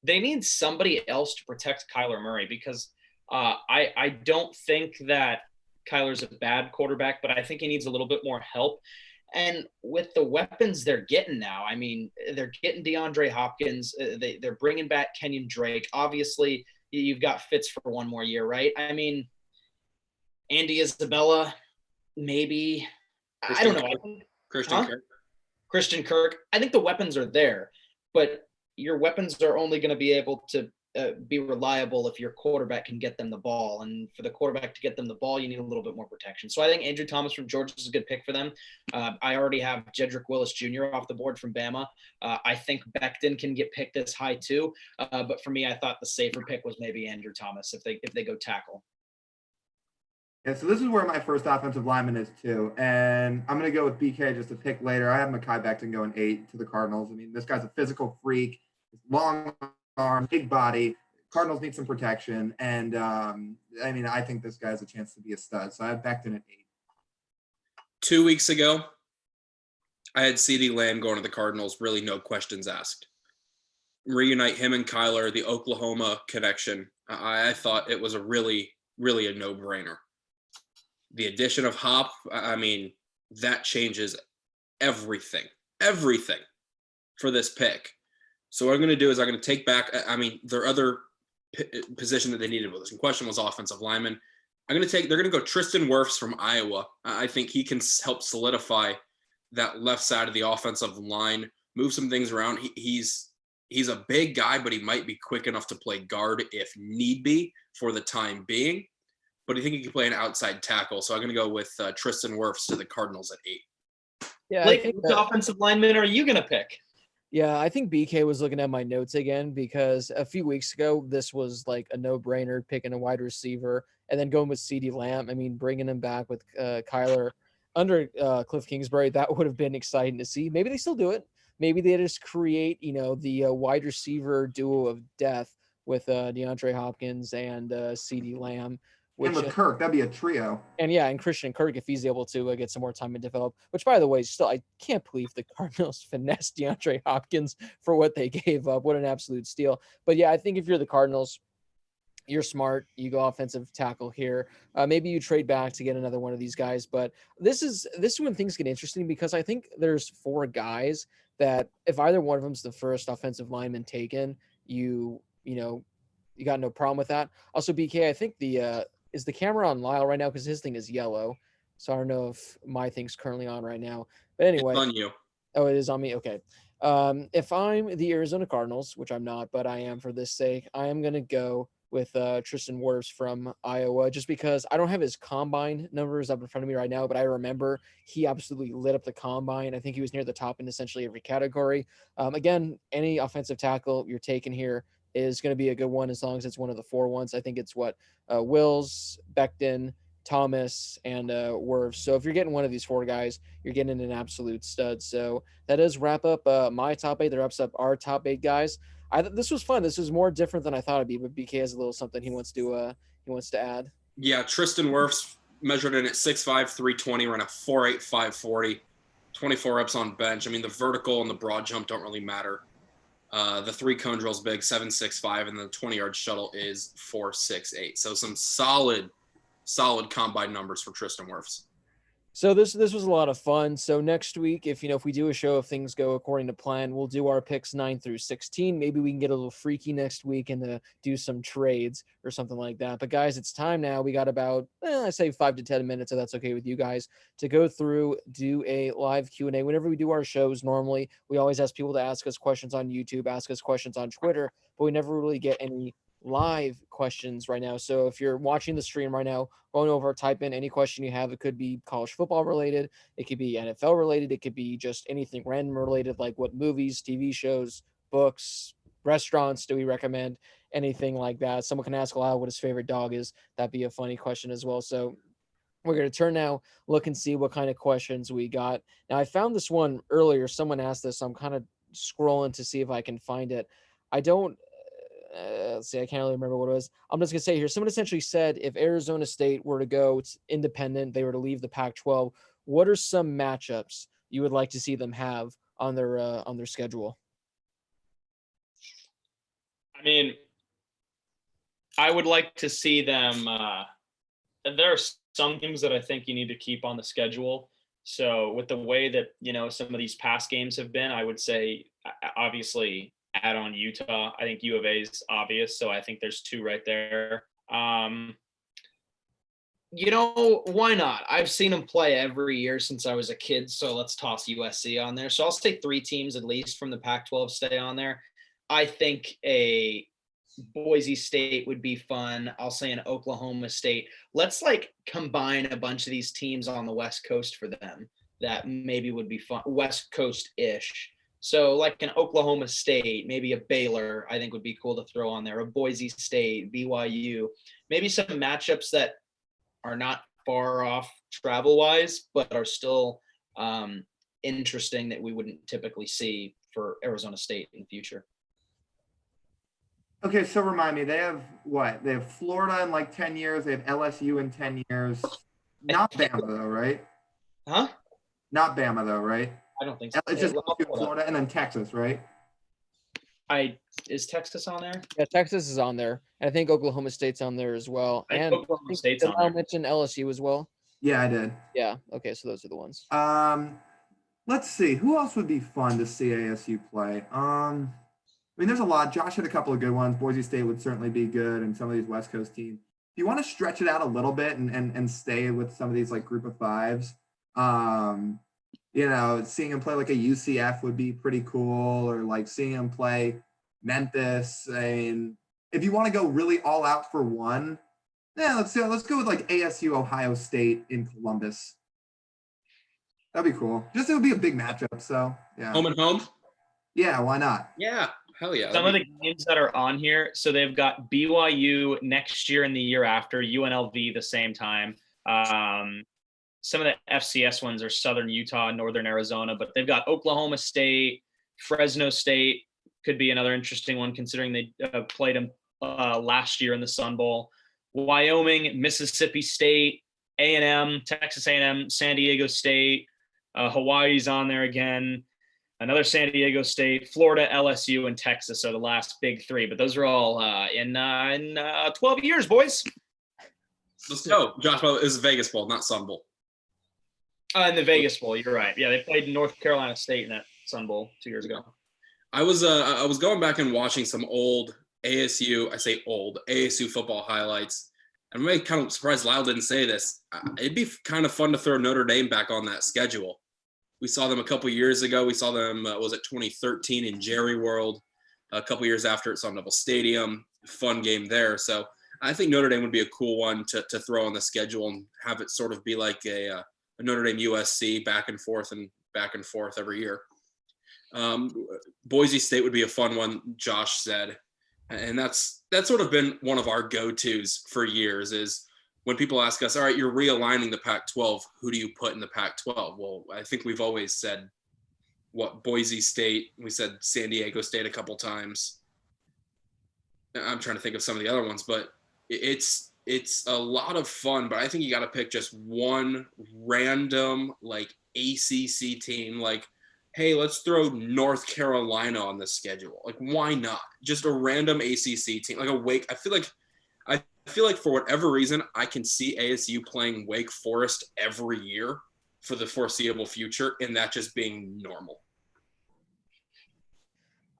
They need somebody else to protect Kyler Murray because I don't think that Kyler's a bad quarterback, but I think he needs a little bit more help. And with the weapons they're getting now, I mean, they're getting DeAndre Hopkins. They're bringing back Kenyon Drake. Obviously, you've got Fitz for one more year, right? I mean, Andy Isabella, maybe. I don't know. Christian Kirk. I think the weapons are there, but your weapons are only going to be able to be reliable if your quarterback can get them the ball. And for the quarterback to get them the ball, you need a little bit more protection. So I think Andrew Thomas from Georgia is a good pick for them. I already have Jedrick Willis Jr. off the board from Bama. I think Becton can get picked this high too. But for me, I thought the safer pick was maybe Andrew Thomas if they go tackle. Yeah, so this is where my first offensive lineman is too. And I'm going to go with BK just a pick later. I have Mekhi Becton going 8 to the Cardinals. I mean, this guy's a physical freak, long arm, big body. Cardinals need some protection. And I think this guy has a chance to be a stud. So I have Becton at 8. 2 weeks ago, I had CeeDee Lamb going to the Cardinals, really no questions asked. Reunite him and Kyler, the Oklahoma connection. I thought it was a really a no-brainer. The addition of Hop, I mean, that changes everything for this pick. So what I'm going to do is I'm going to take back, their other position that they needed was in question was offensive lineman. They're going to go Tristan Wirfs from Iowa. I think he can help solidify that left side of the offensive line, move some things around. He's a big guy, but he might be quick enough to play guard if need be for the time being. But I think he can play an outside tackle. So I'm going to go with Tristan Wirfs to the Cardinals at 8. Yeah, Blake, which offensive lineman are you going to pick? Yeah, I think BK was looking at my notes again because a few weeks ago, this was like a no-brainer, picking a wide receiver and then going with CeeDee Lamb. I mean, bringing him back with Kyler under Cliff Kingsbury, that would have been exciting to see. Maybe they still do it. Maybe they just create, the wide receiver duo of death with DeAndre Hopkins and CeeDee Lamb. And with Kirk, that'd be a trio. And Christian Kirk, if he's able to get some more time to develop, which, by the way, still, I can't believe the Cardinals finessed DeAndre Hopkins for what they gave up. What an absolute steal. But, yeah, I think if you're the Cardinals, you're smart. You go offensive tackle here. Maybe you trade back to get another one of these guys. But this is when things get interesting because I think there's 4 guys that if either one of them's the first offensive lineman taken, you you got no problem with that. Also, BK, I think is the camera on Lyle right now because his thing is yellow, so I don't know if my thing's currently on right now. But anyway, It's on you. Oh, it is on me. Okay. If I'm the Arizona Cardinals, which I'm not, but I am for this sake, I am gonna go with Tristan Wirfs from Iowa, just because I don't have his combine numbers up in front of me right now, but I remember he absolutely lit up the combine. I think he was near the top in essentially every category. Again, any offensive tackle you're taking here is going to be a good one as long as it's one of the four ones. I think it's Wills, Becton, Thomas, and Wirfs. So if you're getting one of these four guys, you're getting an absolute stud. So that does wrap up my top eight. That wraps up our top eight guys. This was fun. This was more different than I thought it'd be. But BK has a little something he wants to add. Yeah, Tristan Wirfs measured in at 6'5", 320, ran a 4.8, 540, 24 reps on bench. I mean, the vertical and the broad jump don't really matter. The 3-cone drill's big, 7.65, and the 20-yard shuttle is 4.68. So some solid combine numbers for Tristan Wirfs. So this was a lot of fun. So next week, if we do a show, if things go according to plan, we'll do our picks 9 through 16. Maybe we can get a little freaky next week and do some trades or something like that. But guys, it's time now. We got about I say 5 to 10 minutes, if that's okay with you guys, to go through, do a live Q&A. Whenever we do our shows, normally we always ask people to ask us questions on YouTube, ask us questions on Twitter, but we never really get any live questions right now. So if you're watching the stream right now, going over, type in any question you have. It could be college football related, it could be NFL related, it could be just anything random related, like what movies, TV shows, books, restaurants do we recommend, anything like that. Someone can ask Lyle what his favorite dog is. That'd be a funny question as well. So we're going to turn now, look and see what kind of questions we got. Now, I found this one earlier. Someone asked this. So I'm kind of scrolling to see if I can find it. I don't let's see, I can't really remember what it was. I'm just gonna say here, someone essentially said if Arizona State were to go, it's independent, they were to leave the Pac-12, what are some matchups you would like to see them have on their schedule? I mean, I would like to see them. There are some things that I think you need to keep on the schedule. So with the way that some of these past games have been, I would say obviously add on Utah. I think U of A is obvious, so I think there's 2 right there. Why not? I've seen them play every year since I was a kid, so let's toss USC on there. So I'll say 3 teams at least from the Pac-12 stay on there. I think a Boise State would be fun. I'll say an Oklahoma State. Let's combine a bunch of these teams on the West Coast for them. That maybe would be fun. West Coast-ish. So like an Oklahoma State, maybe a Baylor, I think would be cool to throw on there. A Boise State, BYU, maybe some matchups that are not far off travel-wise, but are still interesting that we wouldn't typically see for Arizona State in the future. Okay, so remind me, they have what? They have Florida in 10 years. They have LSU in 10 years. Not Bama though, right? Huh? Not Bama though, right? I don't think so. It's just Florida and then Texas, right? Is Texas on there? Yeah, Texas is on there. And I think Oklahoma State's on there as well. And Oklahoma State's on there. I'll mention LSU as well. Yeah, I did. Yeah. Okay, so those are the ones. Let's see. Who else would be fun to see ASU play? I mean, there's a lot. Josh had a couple of good ones. Boise State would certainly be good, and some of these West Coast teams. If you want to stretch it out a little bit and stay with some of these group of fives, seeing him play a UCF would be pretty cool, or seeing him play Memphis. And if you want to go really all out for one, let's go with ASU Ohio State in Columbus. That'd be cool. It would be a big matchup. So yeah. Home and home? Yeah, why not? Yeah. Hell yeah. Some of the games that are on here, so they've got BYU next year and the year after, UNLV the same time. Some of the FCS ones are Southern Utah, Northern Arizona, but they've got Oklahoma State, Fresno State could be another interesting one considering they played them last year in the Sun Bowl. Wyoming, Mississippi State, A&M, Texas A&M, San Diego State, Hawaii's on there again. Another San Diego State, Florida, LSU, and Texas are the last big 3. But those are all in 12 years, boys. Let's go. Josh, it was Vegas Bowl, not Sun Bowl. In the Vegas Bowl, you're right. Yeah, they played North Carolina State in that Sun Bowl 2 years ago. I was going back and watching some old ASU, I say old, ASU football highlights. I'm really kind of surprised Lyle didn't say this. It'd be kind of fun to throw Notre Dame back on that schedule. We saw them a couple years ago. We saw them, was it 2013 in Jerry World? A couple years after, it's on Neville Stadium. Fun game there. So I think Notre Dame would be a cool one to throw on the schedule and have it sort of be like a Notre Dame USC back and forth every year. Boise State would be a fun one, Josh said. And that's sort of been one of our go-tos for years is when people ask us, all right, you're realigning the Pac-12, who do you put in the Pac-12? Well, I think we've always said, Boise State. We said San Diego State a couple times. I'm trying to think of some of the other ones, but it's a lot of fun, but I think you got to pick just one random like ACC team. Like, hey, let's throw North Carolina on the schedule. Like, why not? Just a random ACC team, like a Wake. I feel like for whatever reason, I can see ASU playing Wake Forest every year for the foreseeable future, and that just being normal.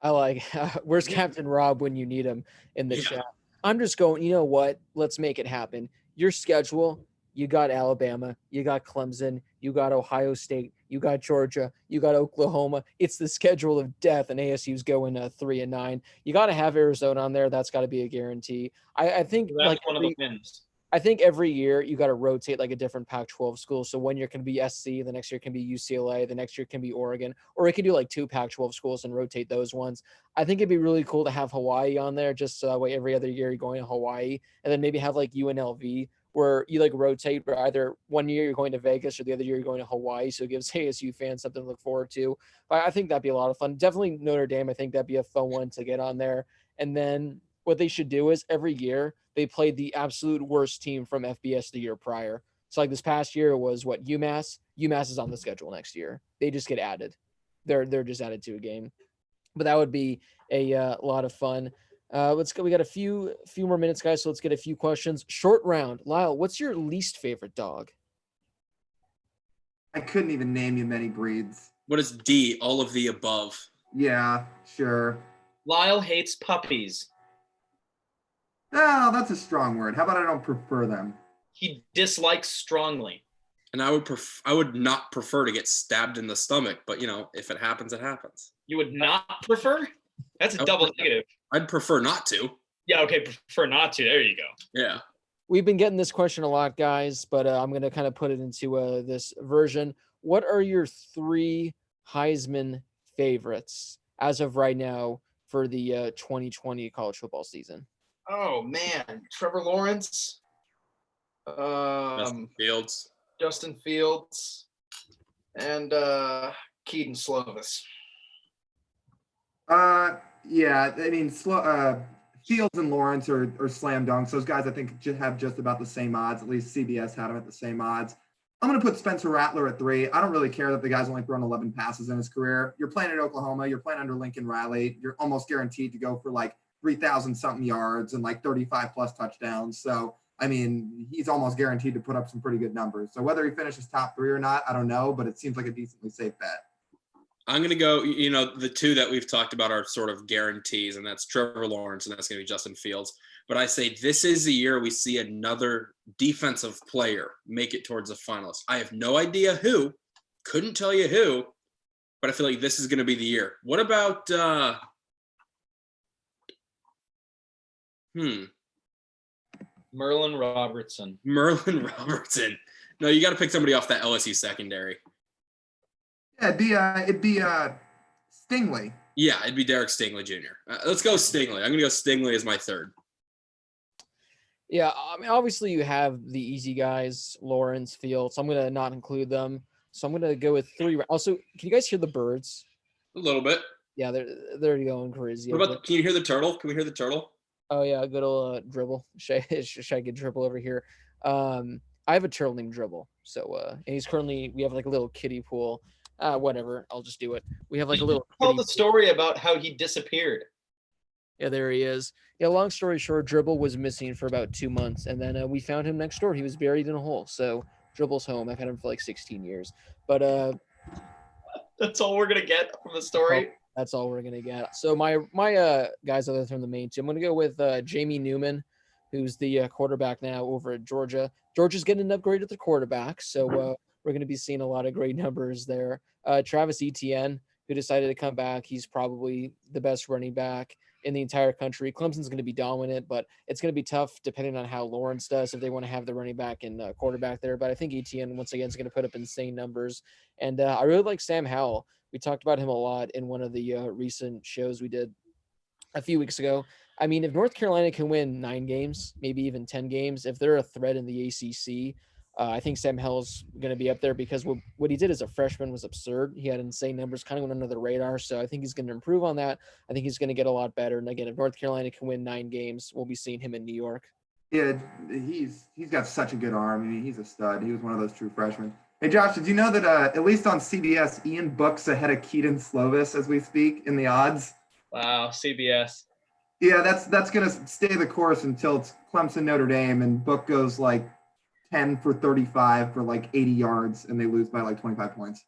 I like, where's Captain Rob when you need him in the chat? I'm just going, you know what? Let's make it happen. Your schedule, you got Alabama, you got Clemson, you got Ohio State, you got Georgia, you got Oklahoma. It's the schedule of death, and ASU's going 3-9. You got to have Arizona on there. That's got to be a guarantee. I think that's like one of the wins. I think every year you got to rotate like a different Pac-12 school. So one year can be SC, the next year can be UCLA, the next year can be Oregon, or it could do like 2 Pac-12 schools and rotate those ones. I think it'd be really cool to have Hawaii on there, just so that way every other year you're going to Hawaii, and then maybe have like UNLV where you like rotate, where either one year you're going to Vegas or the other year you're going to Hawaii. So it gives ASU fans something to look forward to. But I think that'd be a lot of fun. Definitely Notre Dame. I think that'd be a fun one to get on there. And then what they should do is every year they played the absolute worst team from FBS the year prior. So like this past year was what, UMass? UMass is on the schedule next year. They just get added. They're just added to a game. But that would be a lot of fun. Let's go. We got a few more minutes, guys. So let's get a few questions. Short round. Lyle, what's your least favorite dog? I couldn't even name you many breeds. What is D? All of the above. Yeah, sure. Lyle hates puppies. Oh, that's a strong word. How about I don't prefer them? He dislikes strongly. And I would not prefer to get stabbed in the stomach, but if it happens, it happens. You would not prefer? That's a double negative. I'd prefer not to. Yeah, okay, prefer not to. There you go. Yeah. We've been getting this question a lot, guys, but I'm going to kind of put it into this version. What are your 3 Heisman favorites as of right now for the 2020 college football season? Oh, man. Trevor Lawrence. Justin Fields. And Keaton Slovis. Yeah, I mean, Fields and Lawrence are slam dunks. Those guys, I think, have just about the same odds. At least CBS had them at the same odds. I'm going to put Spencer Rattler at 3. I don't really care that the guy's only thrown 11 passes in his career. You're playing at Oklahoma. You're playing under Lincoln Riley. You're almost guaranteed to go for like 3,000-something yards and like 35-plus touchdowns. So, I mean, he's almost guaranteed to put up some pretty good numbers. So whether he finishes top 3 or not, I don't know, but it seems like a decently safe bet. I'm going to go, the 2 that we've talked about are sort of guarantees, and that's Trevor Lawrence, and that's going to be Justin Fields. But I say this is the year we see another defensive player make it towards the finalists. I have no idea who, couldn't tell you who, but I feel like this is going to be the year. What about Merlin Robertson. No, you got to pick somebody off that LSU secondary. Yeah, it'd be Stingley. Yeah, it'd be Derek Stingley Jr. Let's go Stingley. I'm going to go Stingley as my 3rd. Yeah, I mean, obviously you have the easy guys, Lawrence, Fields. I'm going to not include them. So I'm going to go with 3. Also, can you guys hear the birds? A little bit. Yeah, they're going crazy. Can you hear the turtle? Can we hear the turtle? Oh, yeah, a good old Dribble. Should I get Dribble over here? I have a turtle named Dribble. So and he's currently, we have like a little kiddie pool. Whatever, I'll just do it. We have like a little. Tell the story about how he disappeared. Yeah, there he is. Yeah, long story short, Dribble was missing for about 2 months, and then we found him next door. He was buried in a hole. So Dribble's home. I've had him for like 16 years. But that's all we're gonna get from the story. That's all we're gonna get. So my guys, other than the main two, I'm gonna go with Jamie Newman, who's the quarterback now over at Georgia. Georgia's getting an upgrade at the quarterback, so we're gonna be seeing a lot of great numbers there. Travis Etienne, who decided to come back, he's probably the best running back in the entire country. Clemson's going to be dominant, but it's going to be tough depending on how Lawrence does if they want to have the running back and quarterback there. But I think Etienne, once again, is going to put up insane numbers. And I really like Sam Howell. We talked about him a lot in one of the recent shows we did a few weeks ago. I mean, if North Carolina can win 9 games, maybe even 10 games, if they're a threat in the ACC, I think Sam Howell's going to be up there because what he did as a freshman was absurd. He had insane numbers, kind of went under the radar. So I think he's going to improve on that. I think he's going to get a lot better. And again, if North Carolina can win 9 games, we'll be seeing him in New York. Yeah, he's got such a good arm. I mean, he's a stud. He was one of those true freshmen. Hey, Josh, did you know that at least on CBS, Ian Book's ahead of Keaton Slovis as we speak in the odds? Wow, CBS. Yeah, that's going to stay the course until it's Clemson Notre Dame and Book goes like 10 for 35 for like 80 yards and they lose by like 25 points.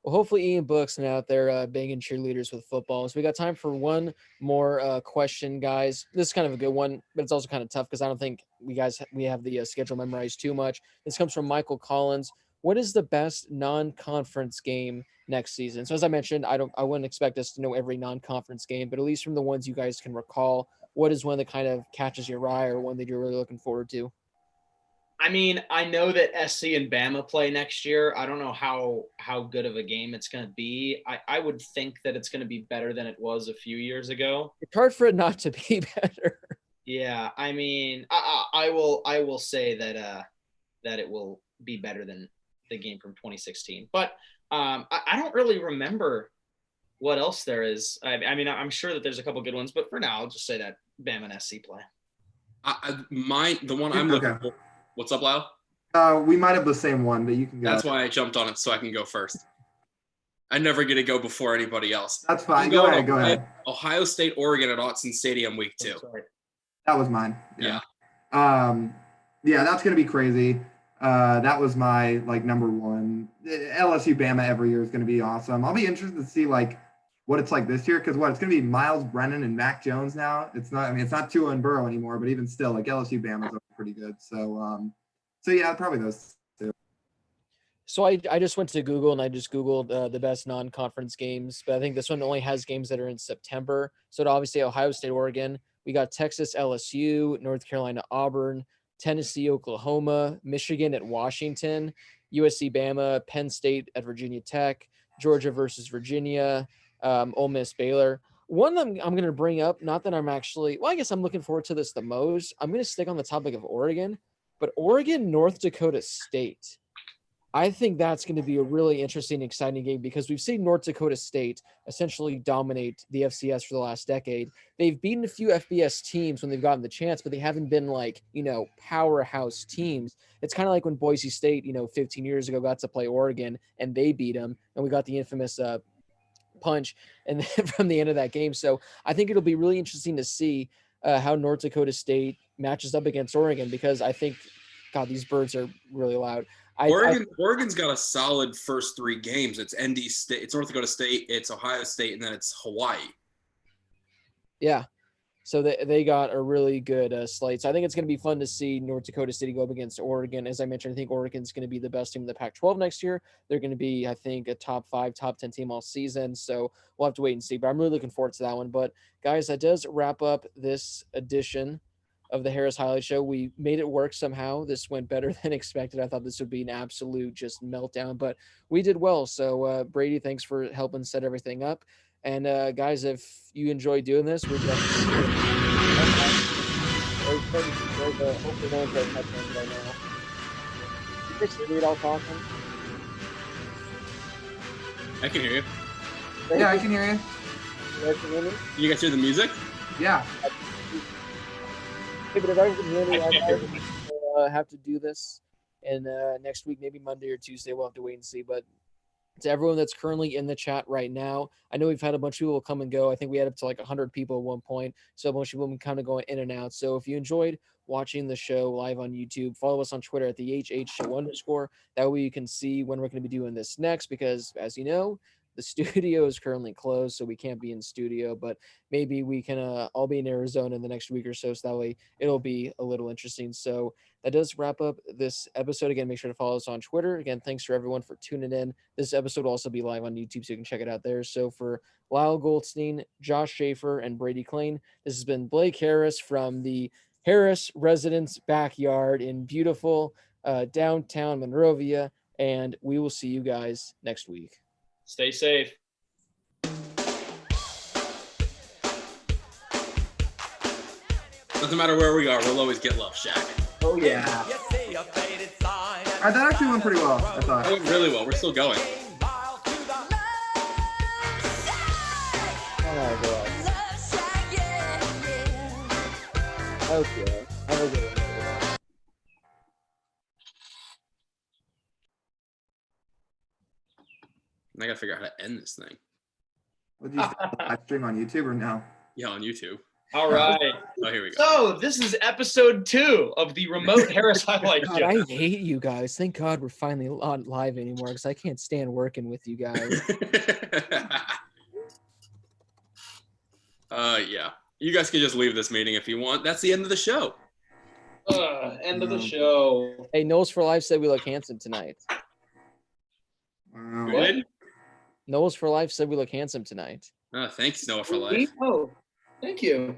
Well, hopefully Ian Book's not out there banging cheerleaders with football. So we got time for one more question, guys. This is kind of a good one, but it's also kind of tough because I don't think we have the schedule memorized too much. This comes from Michael Collins. What is the best non-conference game next season? So as I mentioned, I wouldn't expect us to know every non-conference game, but at least from the ones you guys can recall, what is one that kind of catches your eye or one that you're really looking forward to? I mean, I know that SC and Bama play next year. I don't know how good of a game it's going to be. I would think that it's going to be better than it was a few years ago. It's hard for it not to be better. Yeah, I mean, I will say that it will be better than the game from 2016. But I don't really remember what else there is. I mean, I'm sure that there's a couple good ones, but for now, I'll just say that Bama and SC play. The one I'm looking for. What's up, Lau? We might have the same one, but you can go. That's why I jumped on it so I can go first. I never get to go before anybody else. That's fine. Go ahead. Ohio State, Oregon at Autzen Stadium week 2. That was mine. Yeah. Yeah, that's gonna be crazy. That was my number one. LSU Bama every year is gonna be awesome. I'll be interested to see what it's like this year because it's gonna be Miles Brennan and Mac Jones now. It's not Tua and Burrow anymore, but even still, LSU Bama's pretty good. So yeah, probably those two. So I just went to Google and I just Googled the best non-conference games, but I think this one only has games that are in September. So it obviously Ohio State, Oregon. We got Texas, LSU, North Carolina, Auburn, Tennessee, Oklahoma, Michigan at Washington, USC, Bama, Penn State at Virginia Tech, Georgia versus Virginia, Ole Miss, Baylor. One I'm going to bring up, not that I'm actually, I guess I'm looking forward to this the most. I'm going to stick on the topic of Oregon, but Oregon, North Dakota State. I think that's going to be a really interesting, exciting game because we've seen North Dakota State essentially dominate the FCS for the last decade. They've beaten a few FBS teams when they've gotten the chance, but they haven't been powerhouse teams. It's kind of like when Boise State, 15 years ago got to play Oregon and they beat them, and we got the infamous punch and then from the end of that game. So I think it'll be really interesting to see how North Dakota State matches up against Oregon because I think, God, these birds are really loud. Oregon's got a solid first 3 games. It's ND State, it's North Dakota State, it's Ohio State, and then it's Hawaii. Yeah. So they got a really good slate. So I think it's going to be fun to see North Dakota State go up against Oregon. As I mentioned, I think Oregon's going to be the best team in the Pac-12 next year. They're going to be, I think, a top 5, top 10 team all season. So we'll have to wait and see. But I'm really looking forward to that one. But, guys, that does wrap up this edition of the Harris Highlight Show. We made it work somehow. This went better than expected. I thought this would be an absolute just meltdown, but we did well. So Brady, thanks for helping set everything up. And guys, if you enjoy doing this, we're definitely hopefully no one's got headphones right now. You fix the read all talking? I can hear you. Yeah, I can hear you. You guys hear the music? Yeah. But if I can hear me, I have to do this. And next week, maybe Monday or Tuesday, we'll have to wait and see. But to everyone that's currently in the chat right now, I know we've had a bunch of people come and go. I think we had up to 100 people at one point. So a bunch of people kind of going in and out. So if you enjoyed watching the show live on YouTube, follow us on Twitter at the HH_. That way you can see when we're going to be doing this next because, as you know, The studio is currently closed, so we can't be in studio, but maybe we can all be in Arizona in the next week or so, so that way it'll be a little interesting. So that does wrap up this episode. Again, make sure to follow us on Twitter. Again, thanks for everyone for tuning in. This episode will also be live on YouTube, so you can check it out there. So for Lyle Goldstein, Josh Schaefer, and Brady Klein, this has been Blake Harris from the Harris residence backyard in beautiful downtown Monrovia, and we will see you guys next week. Stay safe. Doesn't matter where we are, we'll always get Love Shack. Oh yeah. That actually went pretty well, I thought. It went really well. We're still going. Oh, God. Okay. Have a good one. I gotta figure out how to end this thing. Would you live stream on YouTube or no? Yeah, on YouTube. All right. Oh, here we go. So this is episode 2 of the remote Harris Highlight God, Show. I hate you guys. Thank God we're finally not live anymore because I can't stand working with you guys. Yeah. You guys can just leave this meeting if you want. That's the end of the show. End of the show. Hey, Knowles for Life said we look handsome tonight. Wow. What? Knowles for Life said we look handsome tonight. Thanks, Noah, for life. Oh, thank you.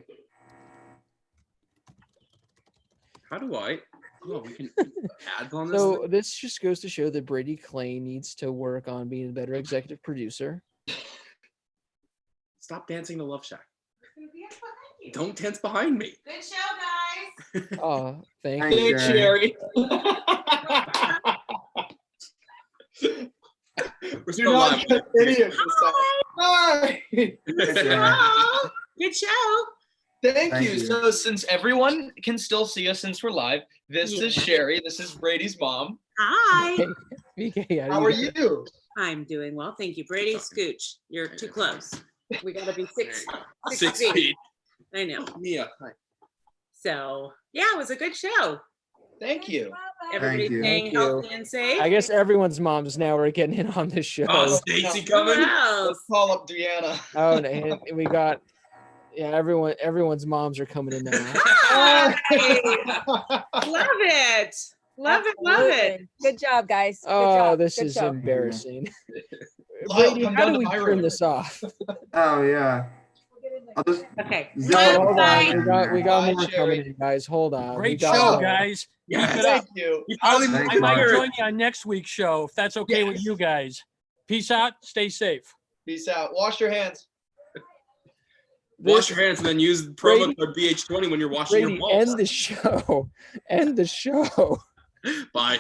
How do I? Oh, we can ads on this. So this just goes to show that Brady Clay needs to work on being a better executive producer. Stop dancing to Love Shack. Don't dance behind me. Good show, guys. Oh, thank Thanks, you. Hey, Jerry. Cherry. We're Do still not live. get idiots this time. Hi. Good show. Thank Thank you. you. So since everyone can still see us since we're live, this is Yeah. Sherry. This is Brady's mom. Hi. VK, How are you? I'm doing well, thank you. Brady, scooch. You're too close. We gotta be There six. you go. 6 6 feet. feet. I know. Mia. Hi. So yeah, it was a good show. Thank you. Everybody's you. staying Thank you. healthy and safe. I guess everyone's moms now are getting in on this show. Oh, Stacy Who coming. else? Let's call up Deanna. Oh, and we got everyone's moms are coming in now. Hi. Love it. Love it. Love it. Absolutely. Good job, guys. Good Oh, job. this Good is show. embarrassing. Lyle, Brady, come how down do to we my turn room. this off? Oh yeah. I'll just Okay. zip Bye. it all Bye. down. We got Bye, more Jerry. coming in, guys. Hold on. We Great got show, more. guys. Yes. Keep it up. Thank you. You finally Thanks, I might Mark. join you on next week's show if that's okay with Yes. you guys. Peace out. Stay safe. Peace out. Wash your hands. Wash your hands and then use promo code BH20 when you're washing Brady, your balls. end the show. End the show. Bye.